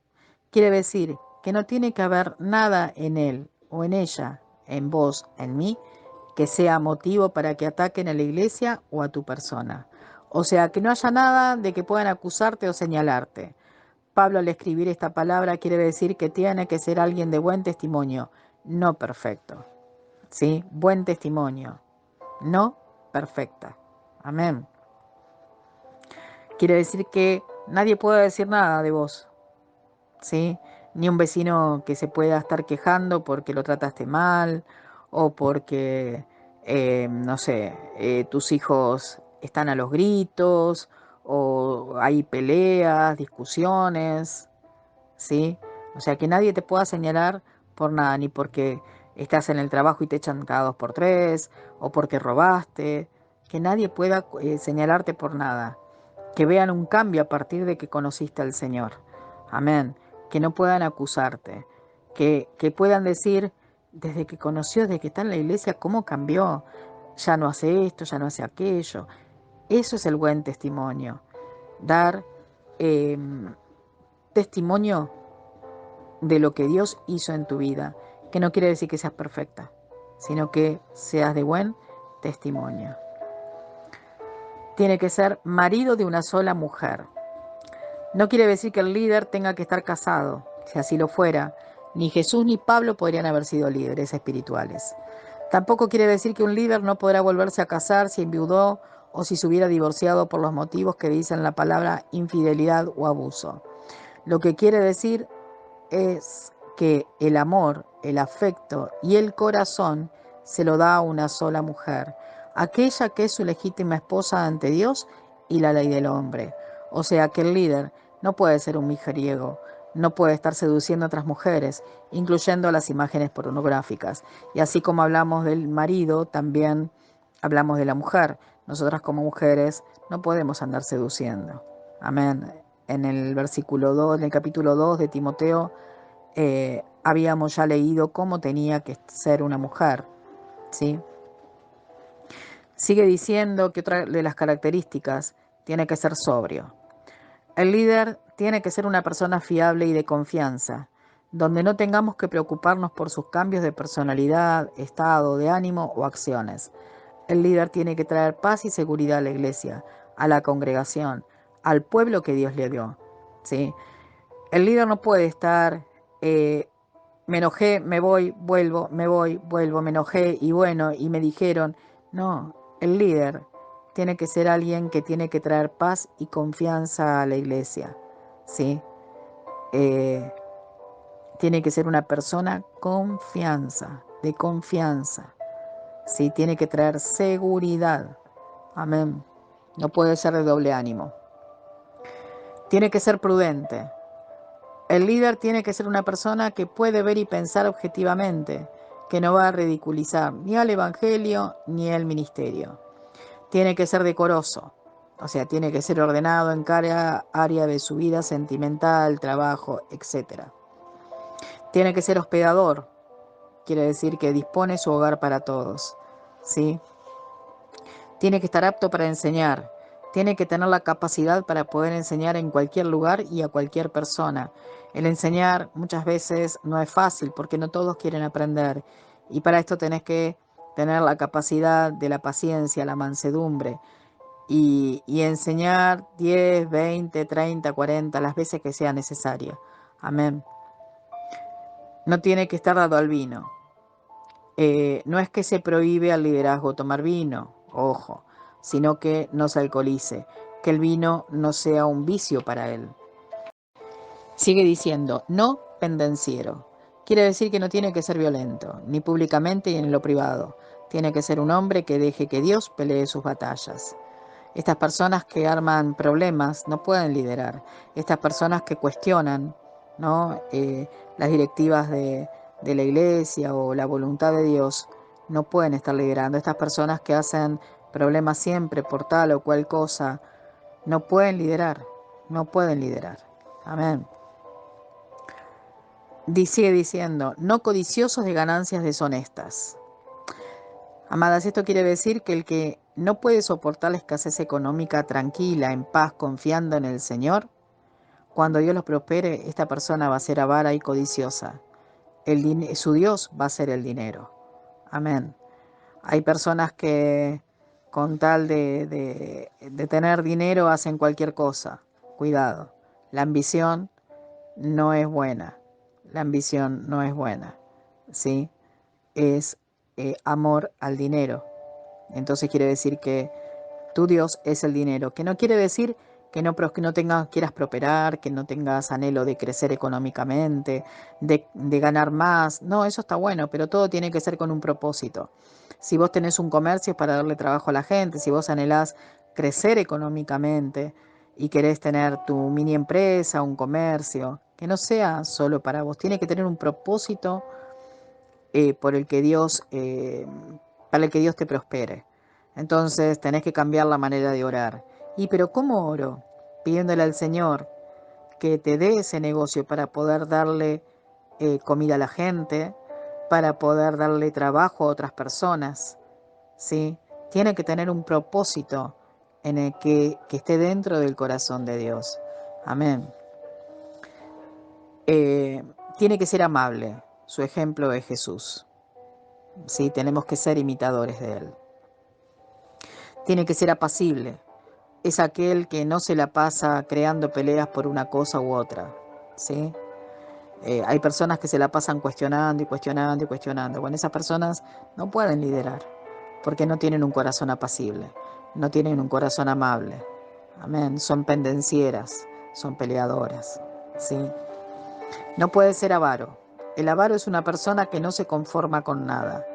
[SPEAKER 1] Quiere decir que no tiene que haber nada en él o en ella, en vos, en mí, que sea motivo para que ataquen a la iglesia o a tu persona. O sea, que no haya nada de que puedan acusarte o señalarte. Pablo, al escribir esta palabra, quiere decir que tiene que ser alguien de buen testimonio, no perfecto. ¿Sí? Buen testimonio, no perfecta. Amén. Quiere decir que nadie puede decir nada de vos, ¿sí? Ni un vecino que se pueda estar quejando porque lo trataste mal o porque, no sé, tus hijos están a los gritos o hay peleas, discusiones, ¿sí? O sea, que nadie te pueda señalar por nada, ni porque estás en el trabajo y te echan cada 2 por 3 o porque robaste, que nadie pueda señalarte por nada. Que vean un cambio a partir de que conociste al Señor. Amén. Que no puedan acusarte. Que puedan decir, desde que conoció, desde que está en la iglesia, cómo cambió. Ya no hace esto, ya no hace aquello. Eso es el buen testimonio. Dar eh, testimonio de lo que Dios hizo en tu vida. Que no quiere decir que seas perfecta, sino que seas de buen testimonio. Tiene que ser marido de una sola mujer. No quiere decir que el líder tenga que estar casado. Si así lo fuera, ni Jesús ni Pablo podrían haber sido líderes espirituales. Tampoco quiere decir que un líder no podrá volverse a casar si enviudó o si se hubiera divorciado por los motivos que dicen la palabra infidelidad o abuso. Lo que quiere decir es que el amor, el afecto y el corazón se lo da a una sola mujer, aquella que es su legítima esposa ante Dios y la ley del hombre. O sea que el líder no puede ser un mujeriego, no puede estar seduciendo a otras mujeres, incluyendo las imágenes pornográficas. Y así como hablamos del marido, también hablamos de la mujer. Nosotras como mujeres no podemos andar seduciendo. Amén. En el versículo 2, en el capítulo 2 de Timoteo, habíamos ya leído cómo tenía que ser una mujer, ¿sí? Sigue diciendo que otra de las características tiene que ser sobrio. El líder tiene que ser una persona fiable y de confianza, donde no tengamos que preocuparnos por sus cambios de personalidad, estado de ánimo o acciones. El líder tiene que traer paz y seguridad a la iglesia, a la congregación, al pueblo que Dios le dio, ¿sí? El líder no puede estar, me enojé, me voy, vuelvo, me voy, vuelvo, me enojé y bueno, y me dijeron. No, el líder tiene que ser alguien que tiene que traer paz y confianza a la iglesia, ¿sí? Eh, Tiene que ser una persona de confianza, ¿sí? Tiene que traer seguridad, amén. No puede ser de doble ánimo. Tiene que ser prudente. El líder tiene que ser una persona que puede ver y pensar objetivamente, que no va a ridiculizar ni al evangelio ni al ministerio. Tiene que ser decoroso, o sea, tiene que ser ordenado en cada área de su vida sentimental, trabajo, etc. Tiene que ser hospedador, quiere decir que dispone su hogar para todos, ¿sí? Tiene que estar apto para enseñar, tiene que tener la capacidad para poder enseñar en cualquier lugar y a cualquier persona. El enseñar muchas veces no es fácil porque no todos quieren aprender y para esto tenés que tener la capacidad de la paciencia, la mansedumbre y enseñar 10, 20, 30, 40, las veces que sea necesaria. Amén. No tiene que estar dado al vino. No es que se prohíbe al liderazgo tomar vino, ojo, sino que no se alcoholice, que el vino no sea un vicio para él. Sigue diciendo, no pendenciero. Quiere decir que no tiene que ser violento, ni públicamente ni en lo privado. Tiene que ser un hombre que deje que Dios pelee sus batallas. Estas personas que arman problemas no pueden liderar. Estas personas que cuestionan, ¿no? Las directivas de la iglesia o la voluntad de Dios no pueden estar liderando. Estas personas que hacen problemas siempre por tal o cual cosa no pueden liderar. No pueden liderar. Amén. Sigue diciendo, no codiciosos de ganancias deshonestas. Amadas, esto quiere decir que el que no puede soportar la escasez económica tranquila, en paz, confiando en el Señor, cuando Dios los prospere, esta persona va a ser avara y codiciosa. Su Dios va a ser el dinero. Amén. Hay personas que con tal de tener dinero hacen cualquier cosa. Cuidado. La ambición no es buena. La ambición no es buena. ¿Sí? Es amor al dinero. Entonces quiere decir que tu Dios es el dinero, que no quiere decir que no quieras prosperar, que no tengas anhelo de crecer económicamente, de ganar más. No, eso está bueno, pero todo tiene que ser con un propósito. Si vos tenés un comercio es para darle trabajo a la gente, si vos anhelás crecer económicamente y querés tener tu mini empresa, un comercio, que no sea solo para vos, tiene que tener un propósito por el que para el que Dios te prospere. Entonces tenés que cambiar la manera de orar. Pero ¿cómo oro? Pidiéndole al Señor que te dé ese negocio para poder darle comida a la gente, para poder darle trabajo a otras personas, ¿sí? Tiene que tener un propósito en el que esté dentro del corazón de Dios. Amén. Tiene que ser amable. Su ejemplo es Jesús. Sí, tenemos que ser imitadores de Él. Tiene que ser apacible. Es aquel que no se la pasa creando peleas por una cosa u otra. ¿Sí? Hay personas que se la pasan cuestionando y cuestionando y cuestionando. Bueno, esas personas no pueden liderar porque no tienen un corazón apacible, no tienen un corazón amable. Amén. Son pendencieras, son peleadoras. ¿Sí? No puede ser avaro. El avaro es una persona que no se conforma con nada.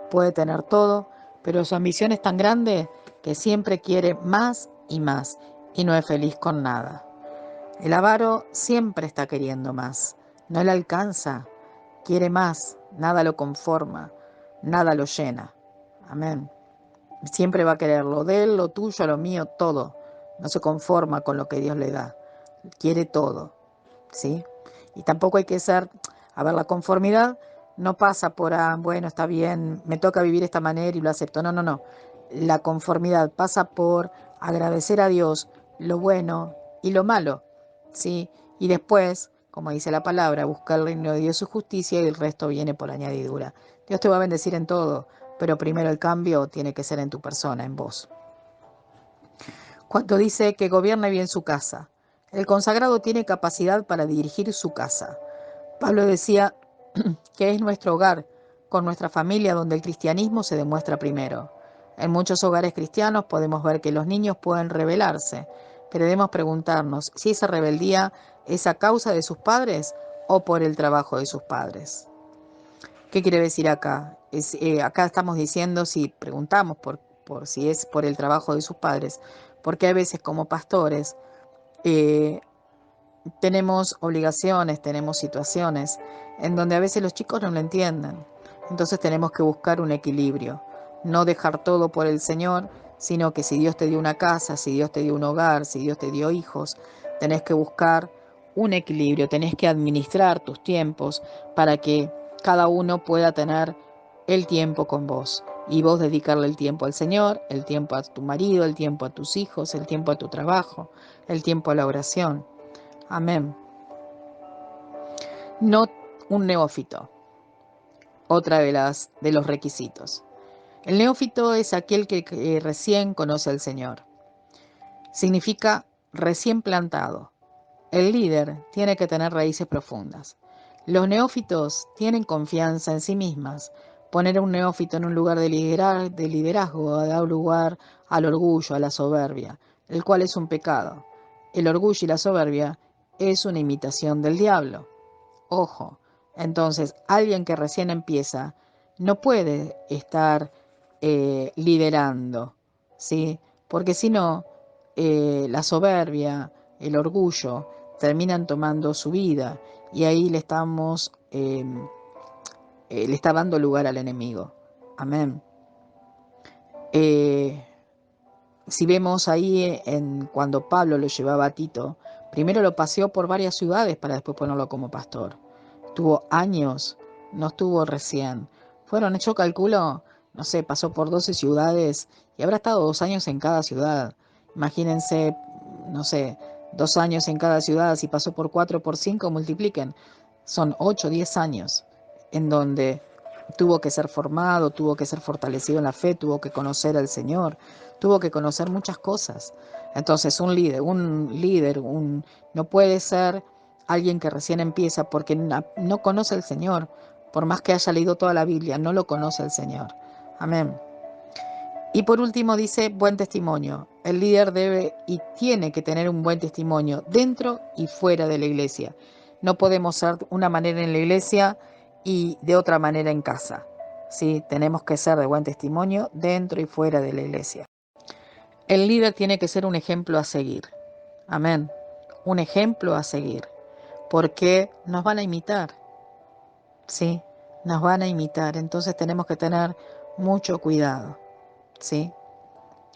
[SPEAKER 1] Puede tener todo, pero su ambición es tan grande que siempre quiere más y no es feliz con nada. El avaro siempre está queriendo más, no le alcanza, quiere más, nada lo conforma, nada lo llena. Amén. Siempre va a querer lo de él, lo tuyo, lo mío, todo. No se conforma con lo que Dios le da, quiere todo. ¿Sí? Y tampoco hay que ser, la conformidad no pasa por, bueno, está bien, me toca vivir de esta manera y lo acepto. No, no, no. La conformidad pasa por agradecer a Dios lo bueno y lo malo, ¿sí? Y después, como dice la palabra, buscar el reino de Dios y su justicia y el resto viene por añadidura. Dios te va a bendecir en todo, pero primero el cambio tiene que ser en tu persona, en vos. Cuando dice que gobierne bien su casa, el consagrado tiene capacidad para dirigir su casa. Pablo decía que es nuestro hogar, con nuestra familia, donde el cristianismo se demuestra primero. En muchos hogares cristianos podemos ver que los niños pueden rebelarse, pero debemos preguntarnos si esa rebeldía es a causa de sus padres o por el trabajo de sus padres. ¿Qué quiere decir acá? Acá estamos diciendo, si preguntamos por si es por el trabajo de sus padres, porque a veces como pastores tenemos obligaciones, tenemos situaciones en donde a veces los chicos no lo entienden. Entonces tenemos que buscar un equilibrio, no dejar todo por el Señor, sino que si Dios te dio una casa, si Dios te dio un hogar, si Dios te dio hijos, tenés que buscar un equilibrio, tenés que administrar tus tiempos para que cada uno pueda tener el tiempo con vos y vos dedicarle el tiempo al Señor, el tiempo a tu marido, el tiempo a tus hijos, el tiempo a tu trabajo, el tiempo a la oración. Amén. No un neófito, otra de los requisitos. El neófito es aquel que recién conoce al Señor. Significa recién plantado. El líder tiene que tener raíces profundas. Los neófitos tienen confianza en sí mismas. Poner a un neófito en un lugar de liderazgo da lugar al orgullo, a la soberbia, el cual es un pecado. El orgullo y la soberbia es una imitación del diablo. Ojo, entonces alguien que recién empieza no puede estar liderando, ¿sí? Porque si no, la soberbia, el orgullo, terminan tomando su vida y ahí le está dando lugar al enemigo. Amén. Si vemos ahí cuando Pablo lo llevaba a Tito, primero lo paseó por varias ciudades para después ponerlo como pastor. Tuvo años, no estuvo recién. Yo calculo, no sé, pasó por 12 ciudades y habrá estado 2 años en cada ciudad. Imagínense, no sé, 2 años en cada ciudad, si pasó por 4, por 5, multipliquen. Son 8, 10 años en donde tuvo que ser formado, tuvo que ser fortalecido en la fe, tuvo que conocer al Señor, tuvo que conocer muchas cosas. Entonces no puede ser alguien que recién empieza porque no conoce al Señor, por más que haya leído toda la Biblia, no lo conoce al Señor. Amén. Y por último dice buen testimonio. El líder debe y tiene que tener un buen testimonio dentro y fuera de la iglesia. No podemos ser de una manera en la iglesia y de otra manera en casa. ¿Sí? Tenemos que ser de buen testimonio dentro y fuera de la iglesia. El líder tiene que ser un ejemplo a seguir. Amén. Un ejemplo a seguir. Porque nos van a imitar. ¿Sí? Nos van a imitar. Entonces tenemos que tener mucho cuidado. ¿Sí?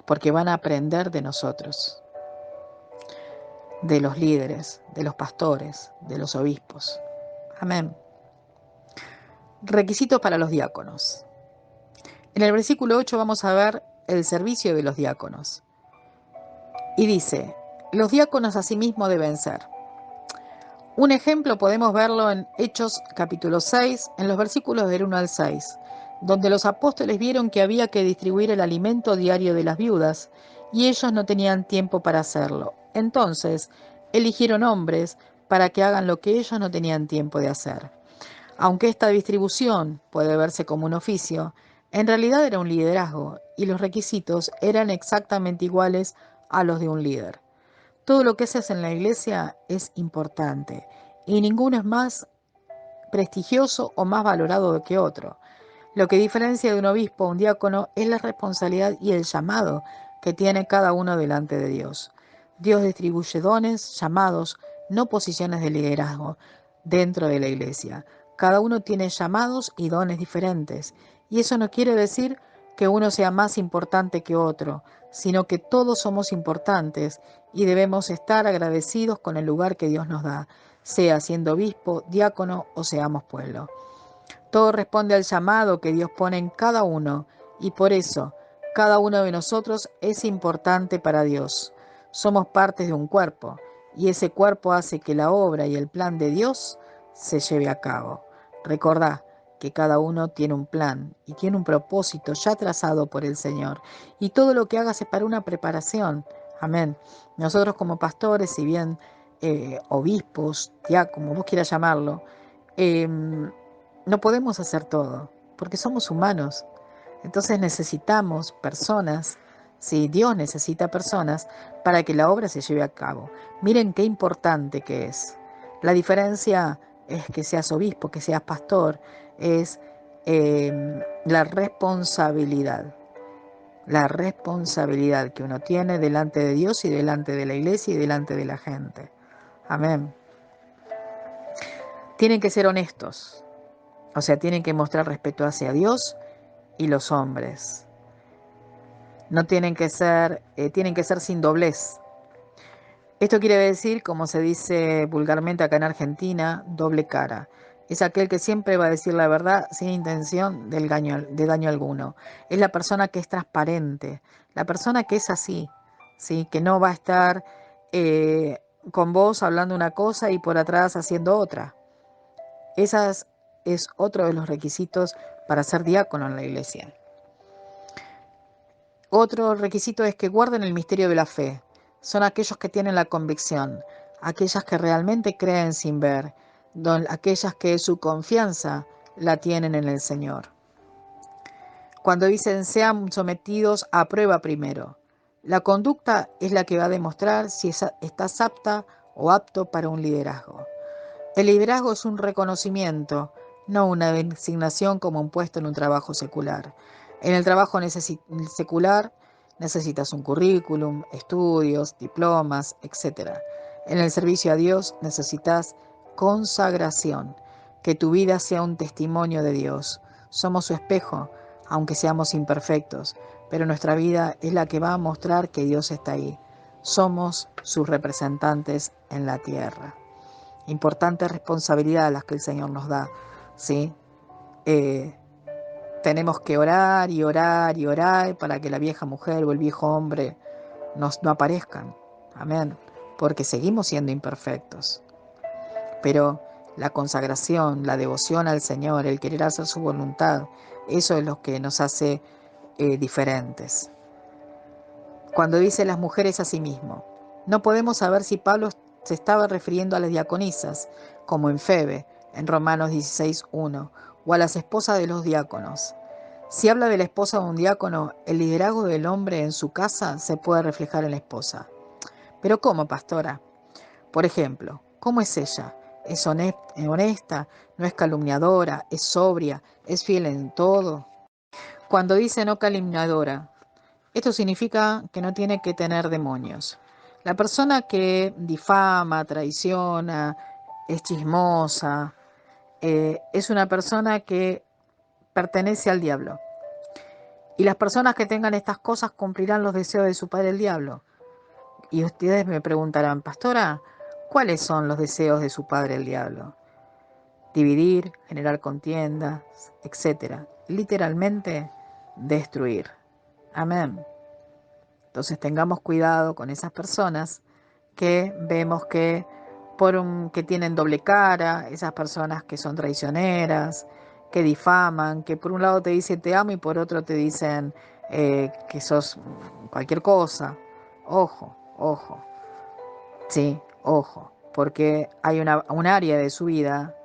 [SPEAKER 1] Porque van a aprender de nosotros, de los líderes, de los pastores, de los obispos. Amén. Requisitos para los diáconos. En el versículo 8 vamos a ver el servicio de los diáconos. Y dice, los diáconos asimismo deben ser. Un ejemplo podemos verlo en Hechos capítulo 6, en los versículos del 1 al 6, donde los apóstoles vieron que había que distribuir el alimento diario de las viudas, y ellos no tenían tiempo para hacerlo. Entonces, eligieron hombres para que hagan lo que ellos no tenían tiempo de hacer. Aunque esta distribución puede verse como un oficio, en realidad era un liderazgo, y los requisitos eran exactamente iguales a los de un líder. Todo lo que se hace en la iglesia es importante y ninguno es más prestigioso o más valorado que otro. Lo que diferencia de un obispo a un diácono es la responsabilidad y el llamado que tiene cada uno delante de Dios. Dios distribuye dones, llamados, no posiciones de liderazgo dentro de la iglesia. Cada uno tiene llamados y dones diferentes, y eso no quiere decir que uno sea más importante que otro, sino que todos somos importantes y debemos estar agradecidos con el lugar que Dios nos da, sea siendo obispo, diácono o seamos pueblo. Todo responde al llamado que Dios pone en cada uno y por eso cada uno de nosotros es importante para Dios. Somos partes de un cuerpo y ese cuerpo hace que la obra y el plan de Dios se lleve a cabo. Recordá que cada uno tiene un plan y tiene un propósito ya trazado por el Señor y todo lo que hagas es para una preparación. Amén. Nosotros como pastores, si bien obispos, como vos quieras llamarlo, no podemos hacer todo, porque somos humanos. Entonces necesitamos personas, sí, Dios necesita personas para que la obra se lleve a cabo. Miren qué importante que es. La diferencia es que seas obispo, que seas pastor, es la responsabilidad que uno tiene delante de Dios y delante de la iglesia y delante de la gente. Amén. Tienen que ser honestos, o sea, tienen que mostrar respeto hacia Dios y los hombres. No tienen que ser sin doblez. Esto quiere decir, como se dice vulgarmente acá en Argentina, doble cara. Es aquel que siempre va a decir la verdad sin intención de daño alguno. Es la persona que es transparente, la persona que es así, ¿sí? Que no va a estar con vos hablando una cosa y por atrás haciendo otra. Ese es otro de los requisitos para ser diácono en la iglesia. Otro requisito es que guarden el misterio de la fe. Son aquellos que tienen la convicción, aquellas que realmente creen sin ver, aquellas que su confianza la tienen en el Señor. Cuando dicen sean sometidos a prueba primero, la conducta es la que va a demostrar si estás apta o apto para un liderazgo. El liderazgo es un reconocimiento, no una designación como un puesto en un trabajo secular. En el trabajo secular necesitas un currículum, estudios, diplomas, etc. En el servicio a Dios necesitas consagración, que tu vida sea un testimonio de Dios. Somos su espejo, aunque seamos imperfectos, pero nuestra vida es la que va a mostrar que Dios está ahí. Somos sus representantes en la tierra. Importante responsabilidad las que el Señor nos da, ¿sí? Tenemos que orar y orar y orar para que la vieja mujer o el viejo hombre no aparezcan. Amén. Porque seguimos siendo imperfectos. Pero la consagración, la devoción al Señor, el querer hacer su voluntad, eso es lo que nos hace diferentes. Cuando dice las mujeres a sí mismo, no podemos saber si Pablo se estaba refiriendo a las diaconisas, como en Febe, en Romanos 16:1, o a las esposas de los diáconos. Si habla de la esposa de un diácono, el liderazgo del hombre en su casa se puede reflejar en la esposa. ¿Pero cómo, pastora? Por ejemplo, ¿cómo es ella? ¿Es honesta? ¿No es calumniadora? ¿Es sobria? ¿Es fiel en todo? Cuando dice no calumniadora, esto significa que no tiene que tener demonios. La persona que difama, traiciona, es chismosa, es una persona que pertenece al diablo. Y las personas que tengan estas cosas cumplirán los deseos de su padre el diablo. Y ustedes me preguntarán, pastora, ¿cuáles son los deseos de su padre el diablo? Dividir, generar contiendas, etc. Literalmente, destruir. Amén. Entonces tengamos cuidado con esas personas que vemos que que tienen doble cara, esas personas que son traicioneras, que difaman, que por un lado te dicen te amo y por otro te dicen que sos cualquier cosa. Ojo, ojo, sí, ojo, porque hay un área de su vida,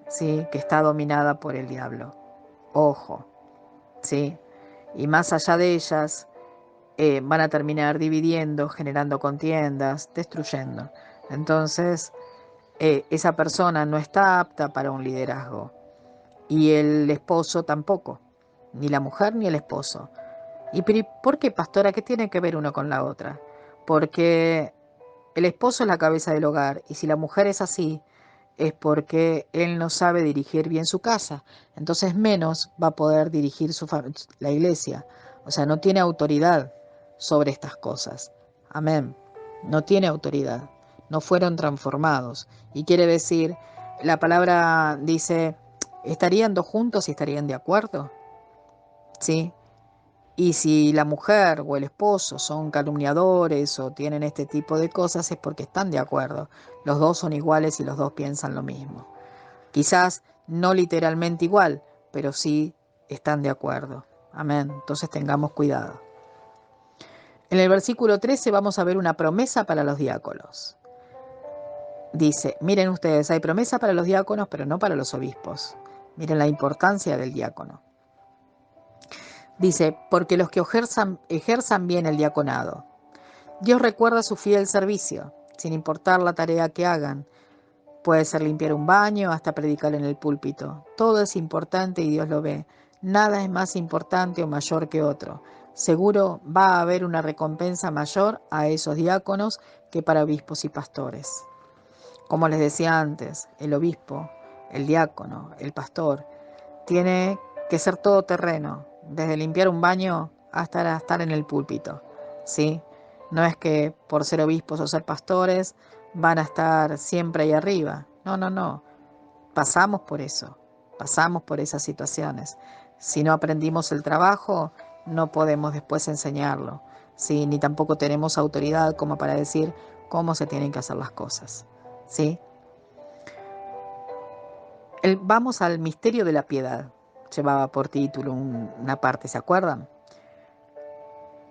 [SPEAKER 1] sí, que está dominada por el diablo. Ojo, sí, y más allá de ellas van a terminar dividiendo, generando contiendas, destruyendo. Entonces, esa persona no está apta para un liderazgo. Y el esposo tampoco. Ni la mujer ni el esposo. ¿Y por qué, pastora? ¿Qué tiene que ver uno con la otra? Porque el esposo es la cabeza del hogar. Y si la mujer es así, es porque él no sabe dirigir bien su casa. Entonces menos va a poder dirigir la iglesia. O sea, no tiene autoridad sobre estas cosas. Amén. No tiene autoridad. No fueron transformados. Y quiere decir, la palabra dice, ¿estarían dos juntos y estarían de acuerdo? ¿Sí? Y si la mujer o el esposo son calumniadores o tienen este tipo de cosas es porque están de acuerdo. Los dos son iguales y los dos piensan lo mismo. Quizás no literalmente igual, pero sí están de acuerdo. Amén. Entonces tengamos cuidado. En el versículo 13 vamos a ver una promesa para los diáconos. Dice, miren ustedes, hay promesa para los diáconos, pero no para los obispos. Miren la importancia del diácono. Dice, porque los que ejerzan bien el diaconado. Dios recuerda su fiel servicio, sin importar la tarea que hagan. Puede ser limpiar un baño hasta predicar en el púlpito. Todo es importante y Dios lo ve. Nada es más importante o mayor que otro. Seguro va a haber una recompensa mayor a esos diáconos que para obispos y pastores. Como les decía antes, el obispo, el diácono, el pastor, tiene que ser todoterreno, desde limpiar un baño hasta estar en el púlpito, ¿sí? No es que por ser obispos o ser pastores van a estar siempre ahí arriba. No, no, no. Pasamos por eso, pasamos por esas situaciones. Si no aprendimos el trabajo, no podemos después enseñarlo, ¿sí? Ni tampoco tenemos autoridad como para decir cómo se tienen que hacer las cosas, ¿sí? Vamos al misterio de la piedad. Llevaba por título una parte, ¿se acuerdan?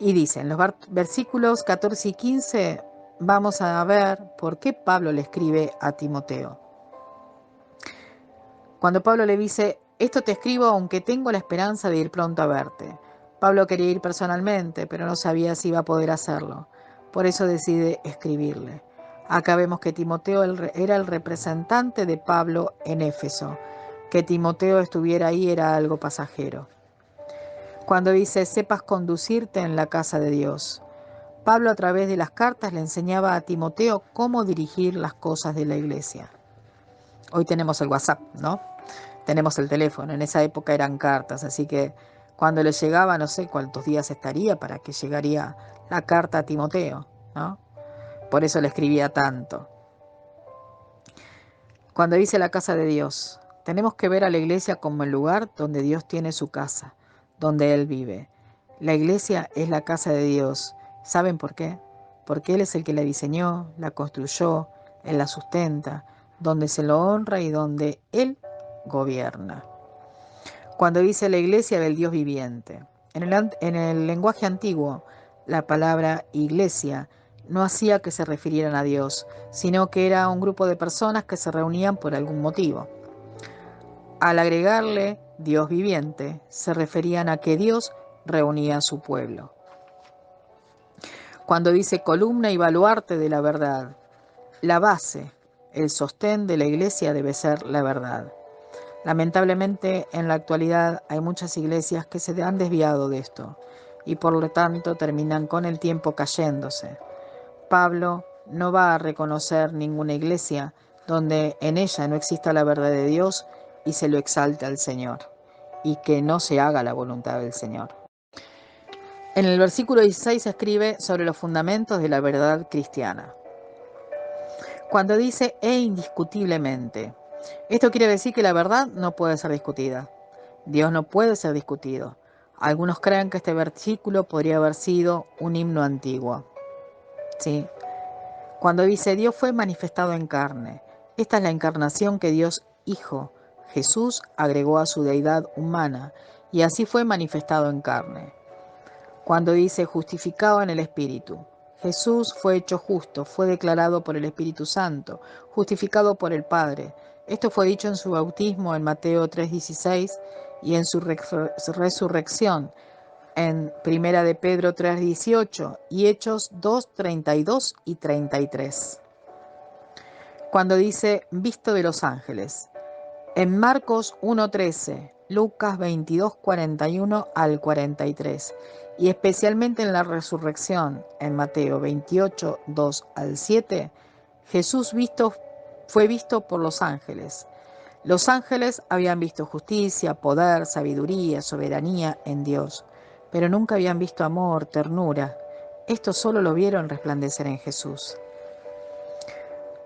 [SPEAKER 1] Y dice, en los versículos 14 y 15 vamos a ver por qué Pablo le escribe a Timoteo. Cuando Pablo le dice, esto te escribo aunque tengo la esperanza de ir pronto a verte. Pablo quería ir personalmente, pero no sabía si iba a poder hacerlo. Por eso decide escribirle. Acá vemos que Timoteo era el representante de Pablo en Éfeso. Que Timoteo estuviera ahí era algo pasajero. Cuando dice, sepas conducirte en la casa de Dios. Pablo a través de las cartas le enseñaba a Timoteo cómo dirigir las cosas de la iglesia. Hoy tenemos el WhatsApp, ¿no? Tenemos el teléfono. En esa época eran cartas, así que cuando le llegaba, no sé cuántos días estaría para que llegaría la carta a Timoteo, ¿no? Por eso le escribía tanto. Cuando dice la casa de Dios, tenemos que ver a la iglesia como el lugar donde Dios tiene su casa, donde Él vive. La iglesia es la casa de Dios. ¿Saben por qué? Porque Él es el que la diseñó, la construyó, Él la sustenta, donde se lo honra y donde Él gobierna. Cuando dice la iglesia del Dios viviente, en el lenguaje antiguo, la palabra iglesia no hacía que se refirieran a Dios, sino que era un grupo de personas que se reunían por algún motivo. Al agregarle Dios viviente, se referían a que Dios reunía a su pueblo. Cuando dice columna y baluarte de la verdad, la base, el sostén de la iglesia debe ser la verdad. Lamentablemente, en la actualidad hay muchas iglesias que se han desviado de esto y por lo tanto terminan con el tiempo cayéndose. Pablo no va a reconocer ninguna iglesia donde en ella no exista la verdad de Dios y se lo exalte al Señor, y que no se haga la voluntad del Señor. En el versículo 16 se escribe sobre los fundamentos de la verdad cristiana. Cuando dice indiscutiblemente, esto quiere decir que la verdad no puede ser discutida. Dios no puede ser discutido. Algunos creen que este versículo podría haber sido un himno antiguo. ¿Sí? Cuando dice Dios fue manifestado en carne, esta es la encarnación que Dios Hijo, Jesús, agregó a su deidad humana y así fue manifestado en carne. Cuando dice justificado en el Espíritu, Jesús fue hecho justo, fue declarado por el Espíritu Santo, justificado por el Padre. Esto fue dicho en su bautismo en Mateo 3:16 y en su resurrección en Primera de Pedro 3:18 y Hechos 2:32 y 33. Cuando dice visto de los ángeles, en Marcos 1:13, Lucas 22:41 al 43 y especialmente en la resurrección en Mateo 28:2 al 7, Jesús fue visto por los ángeles. Los ángeles habían visto justicia, poder, sabiduría, soberanía en Dios, pero nunca habían visto amor, ternura. Esto solo lo vieron resplandecer en Jesús.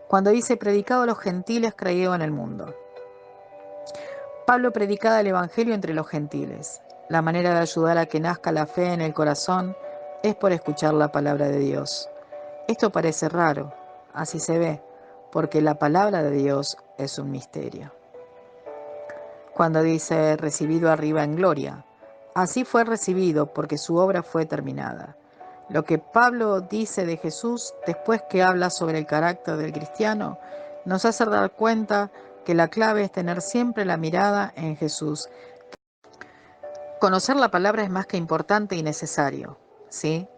[SPEAKER 1] Cuando dice predicado a los gentiles, creído en el mundo. Pablo predicaba el Evangelio entre los gentiles. La manera de ayudar a que nazca la fe en el corazón es por escuchar la palabra de Dios. Esto parece raro, así se ve, porque la palabra de Dios es un misterio. Cuando dice recibido arriba en gloria, así fue recibido porque su obra fue terminada. Lo que Pablo dice de Jesús después que habla sobre el carácter del cristiano nos hace dar cuenta que la clave es tener siempre la mirada en Jesús. Conocer la palabra es más que importante y necesario, ¿sí?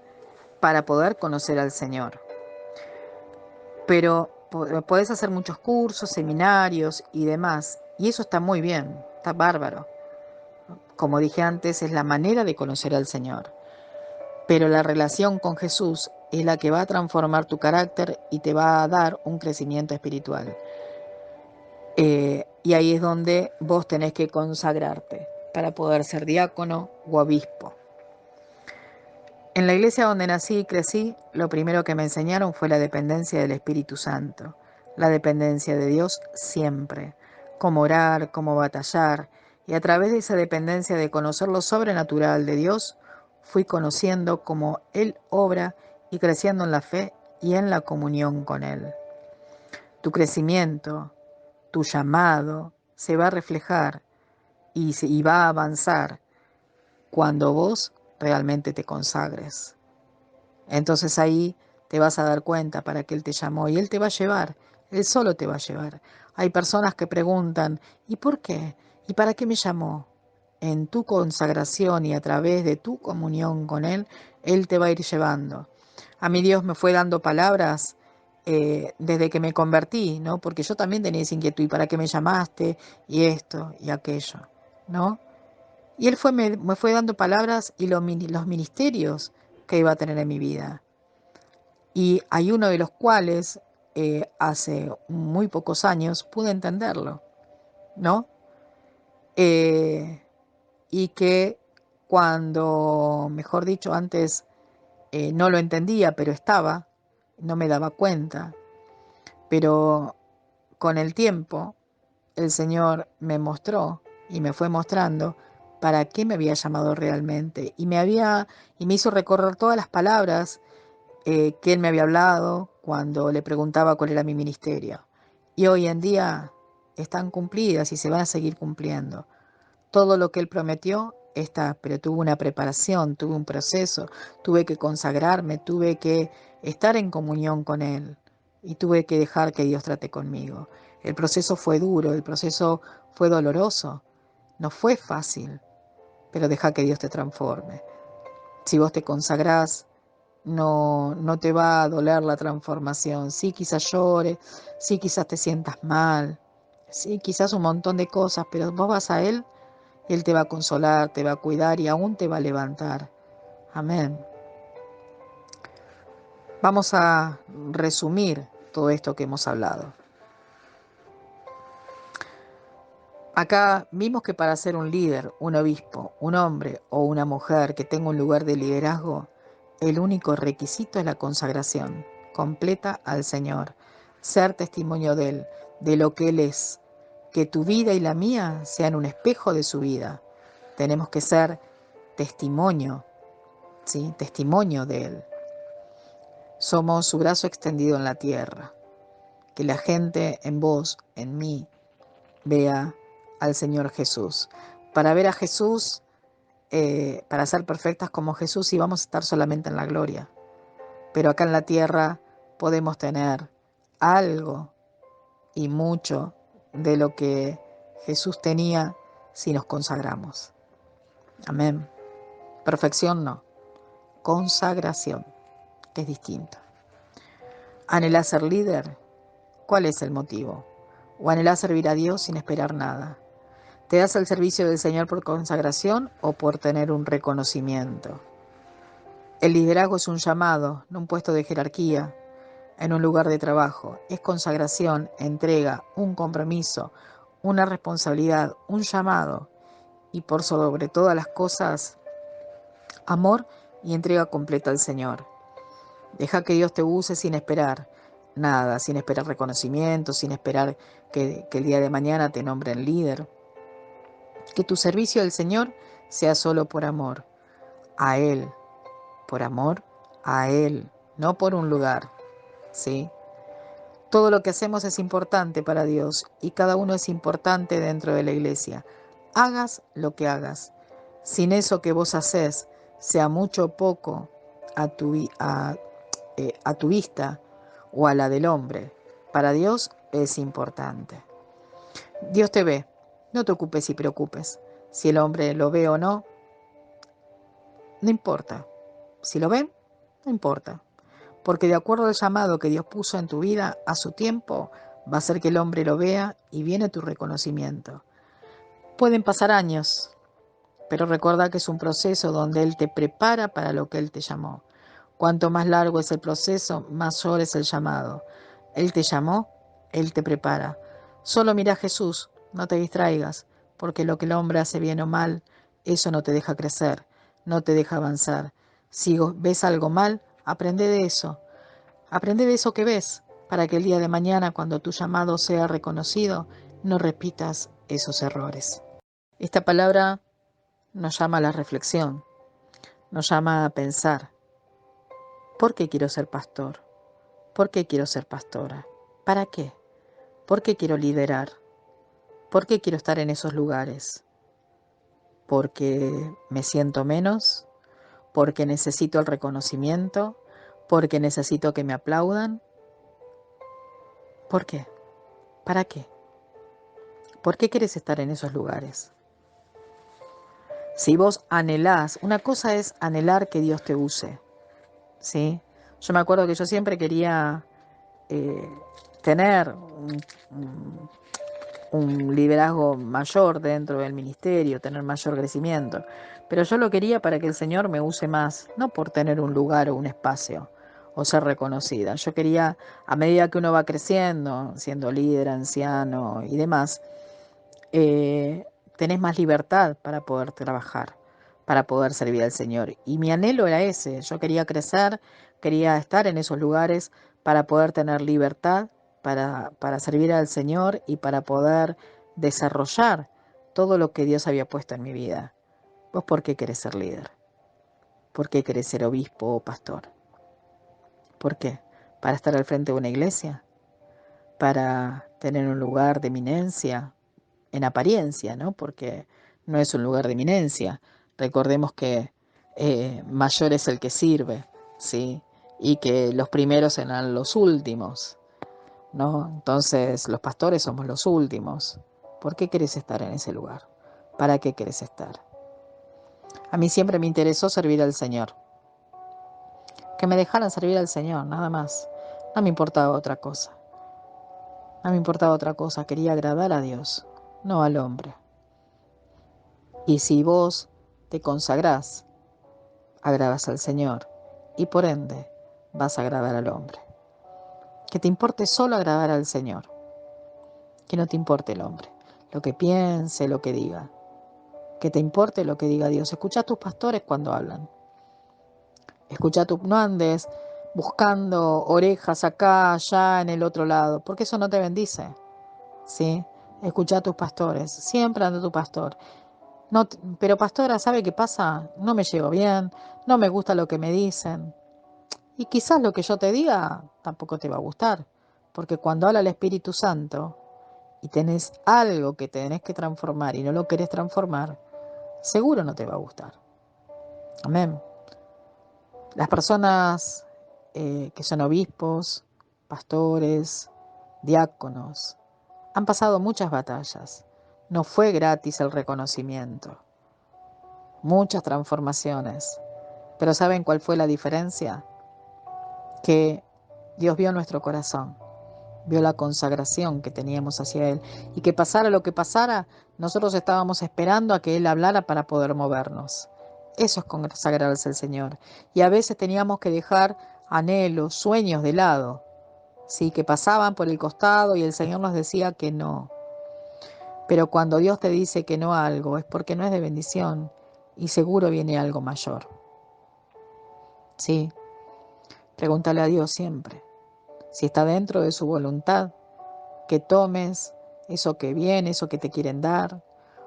[SPEAKER 1] Para poder conocer al Señor. Pero podés hacer muchos cursos, seminarios y demás, y eso está muy bien, está bárbaro. Como dije antes, es la manera de conocer al Señor. Pero la relación con Jesús es la que va a transformar tu carácter y te va a dar un crecimiento espiritual. Y ahí es donde vos tenés que consagrarte para poder ser diácono o obispo. En la iglesia donde nací y crecí, lo primero que me enseñaron fue la dependencia del Espíritu Santo, la dependencia de Dios siempre, cómo orar, cómo batallar, y a través de esa dependencia de conocer lo sobrenatural de Dios, fui conociendo cómo Él obra y creciendo en la fe y en la comunión con Él. Tu crecimiento, tu llamado, se va a reflejar y va a avanzar cuando vos realmente te consagres. Entonces ahí te vas a dar cuenta para qué Él te llamó y Él te va a llevar, Él solo te va a llevar. Hay personas que preguntan, ¿y por qué? ¿Y para qué me llamó? En tu consagración y a través de tu comunión con Él te va a ir llevando. A mí Dios me fue dando palabras desde que me convertí, ¿no? Porque yo también tenía esa inquietud, ¿y para qué me llamaste? Y esto y aquello, ¿no? Y Él me fue dando palabras y los ministerios que iba a tener en mi vida. Y hay uno de los cuales hace muy pocos años pude entenderlo, ¿no? Eh, y que cuando, mejor dicho, antes no lo entendía, pero estaba, no me daba cuenta, pero con el tiempo el Señor me mostró y me fue mostrando para qué me había llamado realmente y me hizo recorrer todas las palabras que Él me había hablado cuando le preguntaba cuál era mi ministerio. Y hoy en día están cumplidas y se van a seguir cumpliendo. Todo lo que Él prometió está, pero tuve una preparación, tuve un proceso, tuve que consagrarme, tuve que estar en comunión con Él y tuve que dejar que Dios trate conmigo. El proceso fue duro, el proceso fue doloroso, no fue fácil, pero deja que Dios te transforme. Si vos te consagrás, no te va a doler la transformación. Sí, quizás llores, sí, quizás te sientas mal, sí, quizás un montón de cosas, pero vos vas a Él y Él te va a consolar, te va a cuidar y aún te va a levantar. Amén. Vamos a resumir todo esto que hemos hablado. Acá vimos que para ser un líder, un obispo, un hombre o una mujer que tenga un lugar de liderazgo, el único requisito es la consagración completa al Señor, ser testimonio de Él, de lo que Él es, que tu vida y la mía sean un espejo de su vida. Tenemos que ser testimonio, ¿sí? Testimonio de Él. Somos su brazo extendido en la tierra. Que la gente en vos, en mí, vea al Señor Jesús. Para ver a Jesús, para ser perfectas como Jesús, y vamos a estar solamente en la gloria. Pero acá en la tierra podemos tener algo y mucho de lo que Jesús tenía si nos consagramos. Amén. Perfección no, consagración, que es distinto. ¿Anhelás ser líder? ¿Cuál es el motivo? ¿O anhelás servir a Dios sin esperar nada? ¿Te das al servicio del Señor por consagración o por tener un reconocimiento? El liderazgo es un llamado, no un puesto de jerarquía en un lugar de trabajo. Es consagración, entrega, un compromiso, una responsabilidad, un llamado y por sobre todas las cosas, amor y entrega completa al Señor. Deja que Dios te use sin esperar nada, sin esperar reconocimiento, sin esperar que el día de mañana te nombren líder. Que tu servicio al Señor sea solo por amor a Él, por amor a Él, no por un lugar, ¿sí? Todo lo que hacemos es importante para Dios y cada uno es importante dentro de la iglesia. Hagas lo que hagas. Sin eso que vos haces, sea mucho o poco a tu vista o a la del hombre, para Dios es importante. Dios te ve, no te ocupes y preocupes. Si el hombre lo ve o no, no importa. Si lo ven, no importa. Porque de acuerdo al llamado que Dios puso en tu vida, a su tiempo, va a ser que el hombre lo vea y viene tu reconocimiento. Pueden pasar años, pero recuerda que es un proceso donde Él te prepara para lo que Él te llamó. Cuanto más largo es el proceso, mayor es el llamado. Él te llamó, Él te prepara. Solo mira a Jesús, no te distraigas, porque lo que el hombre hace bien o mal, eso no te deja crecer, no te deja avanzar. Si ves algo mal, aprende de eso. Aprende de eso que ves, para que el día de mañana, cuando tu llamado sea reconocido, no repitas esos errores. Esta palabra nos llama a la reflexión, nos llama a pensar. ¿Por qué quiero ser pastor? ¿Por qué quiero ser pastora? ¿Para qué? ¿Por qué quiero liderar? ¿Por qué quiero estar en esos lugares? ¿Porque me siento menos? porque necesito el reconocimiento, porque necesito que me aplaudan. ¿Por qué? ¿Para qué? ¿Por qué quieres estar en esos lugares? Si vos anhelás, una cosa es anhelar que Dios te use, ¿sí? Yo me acuerdo que yo siempre quería eh, tener un liderazgo mayor dentro del ministerio, tener mayor crecimiento, pero yo lo quería para que el Señor me use más, no por tener un lugar o un espacio o ser reconocida. Yo quería, a medida que uno va creciendo, siendo líder, anciano y demás, eh, tenés más libertad para poder trabajar, para poder servir al Señor. Y mi anhelo era ese, yo quería crecer, quería estar en esos lugares para poder tener libertad, para servir al Señor y para poder desarrollar todo lo que Dios había puesto en mi vida. ¿Vos por qué querés ser líder? ¿Por qué querés ser obispo o pastor? ¿Por qué? ¿Para estar al frente de una iglesia? ¿Para tener un lugar de eminencia? En apariencia, ¿no? Porque no es un lugar de eminencia. Recordemos que mayor es el que sirve, ¿sí? Y que los primeros serán los últimos, ¿no? Entonces, los pastores somos los últimos. ¿Por qué querés estar en ese lugar? ¿Para qué querés estar? A mí siempre me interesó servir al Señor. Que me dejaran servir al Señor, nada más. No me importaba otra cosa. No me importaba otra cosa. Quería agradar a Dios, no al hombre. Y si vos te consagrás, agradas al Señor y por ende vas a agradar al hombre. Que te importe solo agradar al Señor, que no te importe el hombre, lo que piense, lo que diga, que te importe lo que diga Dios. Escucha a tus pastores cuando hablan, no andes buscando orejas acá, allá, en el otro lado, porque eso no te bendice, ¿sí? Escucha a tus pastores, siempre anda tu pastor. No, pero pastora, ¿sabe qué pasa? No me llevo bien, no me gusta lo que me dicen. Y quizás lo que yo te diga tampoco te va a gustar, porque cuando habla el Espíritu Santo y tenés algo que tenés que transformar y no lo querés transformar, seguro no te va a gustar. Amén. Las personas que son obispos, pastores, diáconos, han pasado muchas batallas. No fue gratis el reconocimiento. Muchas transformaciones. Pero ¿saben cuál fue la diferencia? Que Dios vio nuestro corazón, vio la consagración que teníamos hacia Él y que pasara lo que pasara, nosotros estábamos esperando a que Él hablara para poder movernos. Eso es consagrarse al Señor. Y a veces teníamos que dejar anhelos, sueños de lado, ¿sí? Que pasaban por el costado y el Señor nos decía que no. Pero cuando Dios te dice que no a algo es porque no es de bendición y seguro viene algo mayor. Sí, pregúntale a Dios siempre si está dentro de su voluntad, que tomes eso que viene, eso que te quieren dar,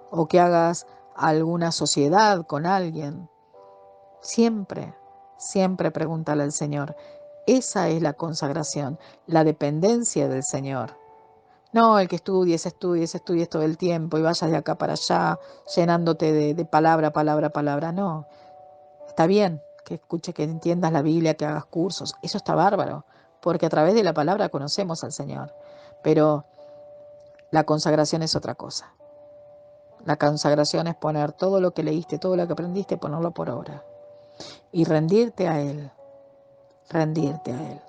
[SPEAKER 1] o que hagas alguna sociedad con alguien. Siempre, siempre pregúntale al Señor. Esa es la consagración, la dependencia del Señor. No el que estudies todo el tiempo y vayas de acá para allá, llenándote de palabra, palabra, palabra. No, está bien que escuche, que entiendas la Biblia, que hagas cursos. Eso está bárbaro, porque a través de la palabra conocemos al Señor. Pero la consagración es otra cosa. La consagración es poner todo lo que leíste, todo lo que aprendiste, ponerlo por obra. Y rendirte a Él. Rendirte a Él.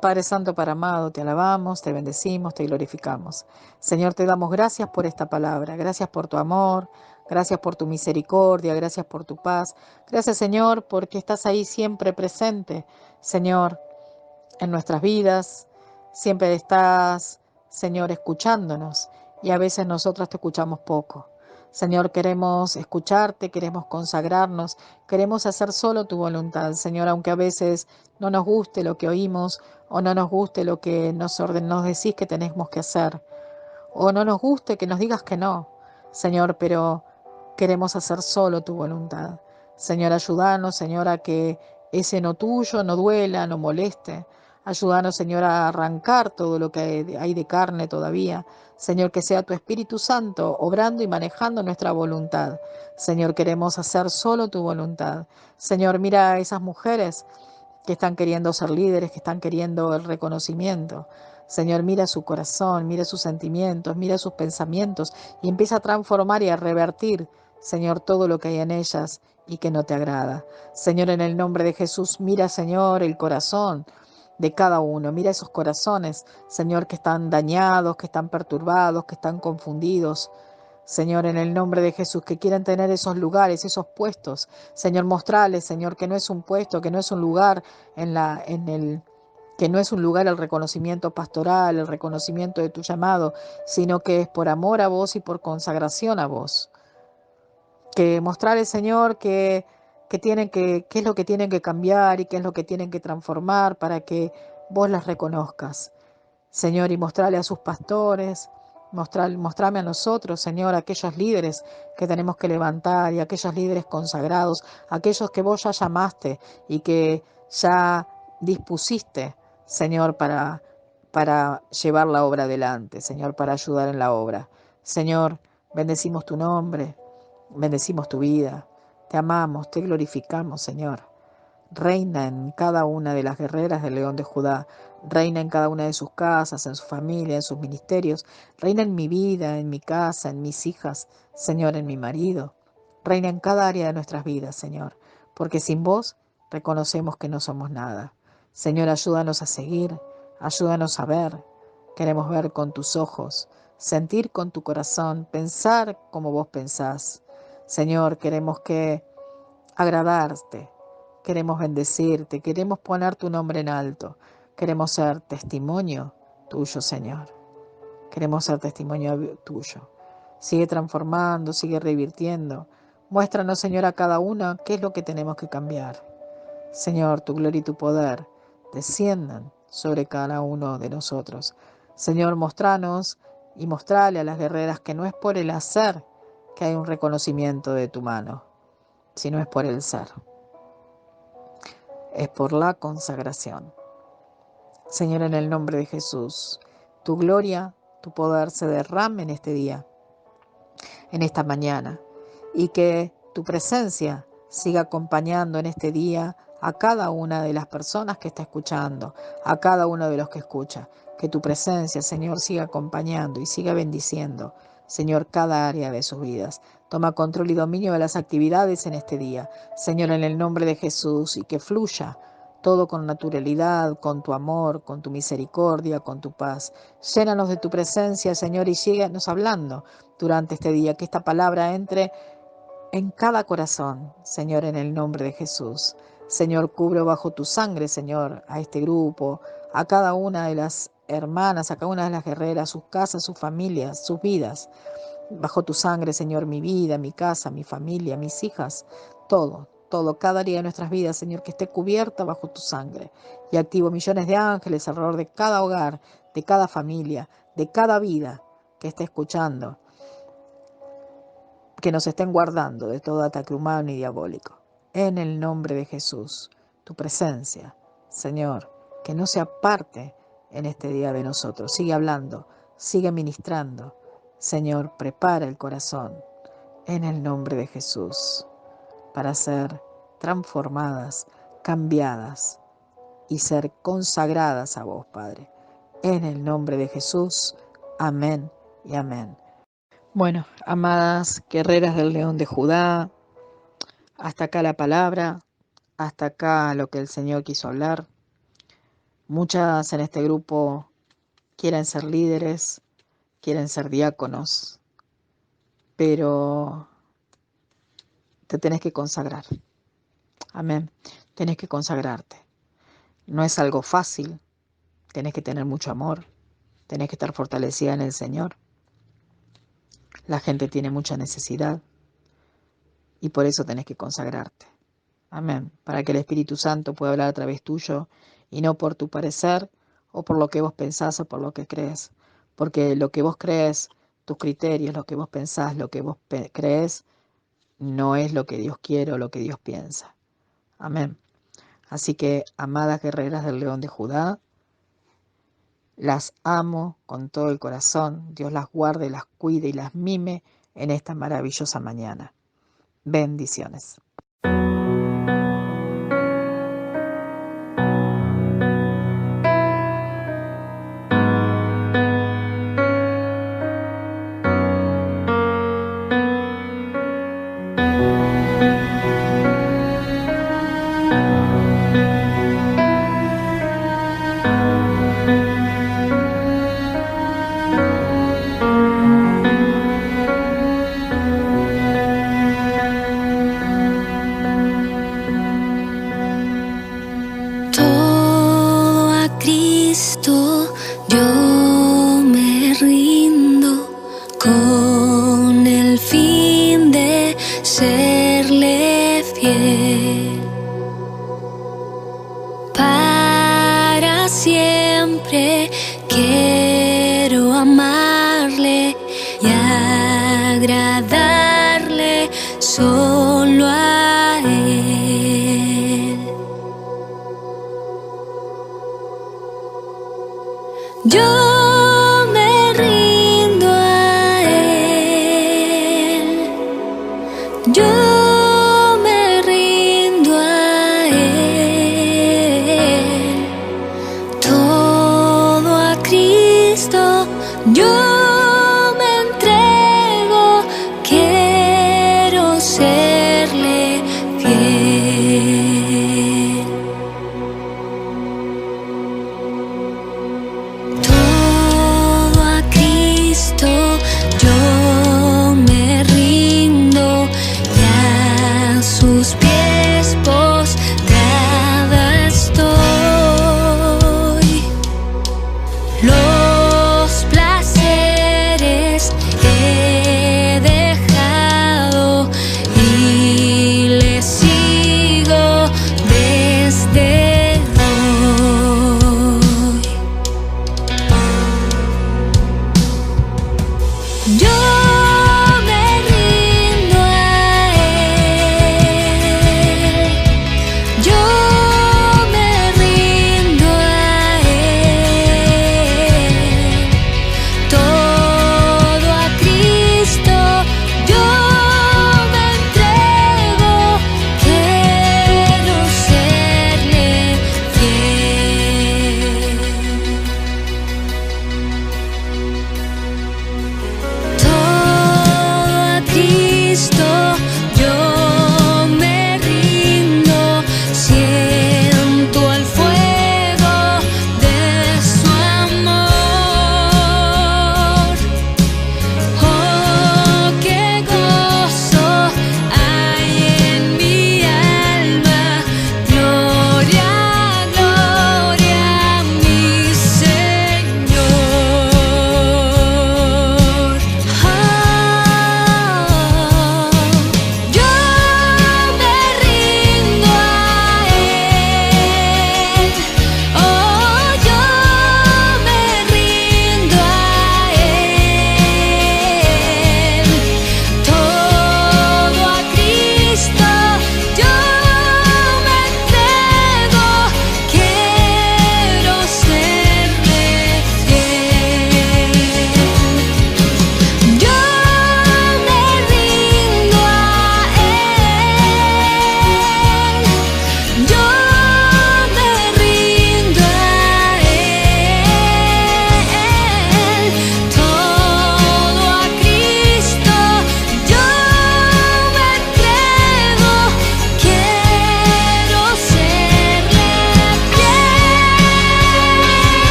[SPEAKER 1] Padre Santo, Padre amado, te alabamos, te bendecimos, te glorificamos. Señor, te damos gracias por esta palabra. Gracias por tu amor. Gracias por tu misericordia. Gracias por tu paz. Gracias, Señor, porque estás ahí siempre presente, Señor, en nuestras vidas. Siempre estás, Señor, escuchándonos y a veces nosotros te escuchamos poco. Señor, queremos escucharte, queremos consagrarnos, queremos hacer solo tu voluntad, Señor, aunque a veces no nos guste lo que oímos o no nos guste lo que nos decís que tenemos que hacer o no nos guste que nos digas que no, Señor, pero queremos hacer solo tu voluntad. Señor, ayúdanos, Señor, a que ese no tuyo no duela, no moleste, Ayúdanos, Señor, a arrancar todo lo que hay de carne todavía. Señor, que sea tu Espíritu Santo obrando y manejando nuestra voluntad. Señor, queremos hacer solo tu voluntad. Señor, mira a esas mujeres que están queriendo ser líderes, que están queriendo el reconocimiento. Señor, mira su corazón, mira sus sentimientos, mira sus pensamientos y empieza a transformar y a revertir, Señor, todo lo que hay en ellas y que no te agrada. Señor, en el nombre de Jesús, mira, Señor, el corazón de cada uno. Mira esos corazones, Señor, que están dañados, que están perturbados, que están confundidos. Señor, en el nombre de Jesús, que quieren tener esos lugares, esos puestos. Señor, mostrales, Señor, que no es un puesto, que no es un lugar que no es un lugar el reconocimiento pastoral, el reconocimiento de tu llamado, sino que es por amor a vos y por consagración a vos. Que mostrarles, Señor, qué es lo que tienen que cambiar y qué es lo que tienen que transformar para que vos las reconozcas. Señor, y mostrarle a sus pastores, mostrarme a nosotros, Señor, aquellos líderes que tenemos que levantar y aquellos líderes consagrados, aquellos que vos ya llamaste y que ya dispusiste, Señor, para llevar la obra adelante, Señor, para ayudar en la obra. Señor, bendecimos tu nombre, bendecimos tu vida, te amamos, te glorificamos, Señor. Reina en cada una de las guerreras del León de Judá. Reina en cada una de sus casas, en su familia, en sus ministerios. Reina en mi vida, en mi casa, en mis hijas, Señor, en mi marido. Reina en cada área de nuestras vidas, Señor, porque sin vos reconocemos que no somos nada. Señor, ayúdanos a seguir, ayúdanos a ver. Queremos ver con tus ojos, sentir con tu corazón, pensar como vos pensás. Señor, queremos agradarte. Queremos bendecirte, queremos poner tu nombre en alto, queremos ser testimonio tuyo, Señor. Queremos ser testimonio tuyo. Sigue transformando, sigue revirtiendo. Muéstranos, Señor, a cada uno qué es lo que tenemos que cambiar. Señor, tu gloria y tu poder desciendan sobre cada uno de nosotros. Señor, mostranos y mostrale a las guerreras que no es por el hacer que hay un reconocimiento de tu mano, sino es por el ser. Es por la consagración. Señor, en el nombre de Jesús, tu gloria, tu poder se derrame en este día, en esta mañana, y que tu presencia siga acompañando en este día a cada una de las personas que está escuchando, a cada uno de los que escucha. Que tu presencia, Señor, siga acompañando y siga bendiciendo, Señor, cada área de sus vidas. Toma control y dominio de las actividades en este día, Señor, en el nombre de Jesús, y que fluya todo con naturalidad, con tu amor, con tu misericordia, con tu paz. Llénanos de tu presencia, Señor, y síguenos hablando durante este día, que esta palabra entre en cada corazón, Señor, en el nombre de Jesús. Señor, cubro bajo tu sangre, Señor, a este grupo, a cada una de las hermanas, a cada una de las guerreras, sus casas, sus familias, sus vidas. Bajo tu sangre, Señor, mi vida, mi casa, mi familia, mis hijas, todo, cada día de nuestras vidas, Señor, que esté cubierta bajo tu sangre. Y activo millones de ángeles alrededor de cada hogar, de cada familia, de cada vida que esté escuchando, que nos estén guardando de todo ataque humano y diabólico. En el nombre de Jesús, tu presencia, Señor, que no se aparte en este día de nosotros. Sigue hablando, sigue ministrando. Señor, prepara el corazón en el nombre de Jesús para ser transformadas, cambiadas y ser consagradas a vos, Padre. En el nombre de Jesús, amén y amén. Bueno, amadas guerreras del León de Judá, hasta acá la palabra, hasta acá lo que el Señor quiso hablar. Muchas en este grupo quieren ser líderes, quieren ser diáconos, pero te tenés que consagrar. Amén. Tenés que consagrarte. No es algo fácil. Tenés que tener mucho amor. Tenés que estar fortalecida en el Señor. La gente tiene mucha necesidad y por eso tenés que consagrarte. Amén. Para que el Espíritu Santo pueda hablar a través tuyo y no por tu parecer o por lo que vos pensás o por lo que crees. Porque lo que vos crees, tus criterios, lo que vos pensás, lo que vos crees, no es lo que Dios quiere o lo que Dios piensa. Amén. Así que, amadas guerreras del León de Judá, Las amo con todo el corazón. Dios las guarde, las cuide y las mime en esta maravillosa mañana. Bendiciones.
[SPEAKER 3] Todo a Cristo yo me rindo con el fin de serle fiel. Para siempre quiero amarle y agradarle.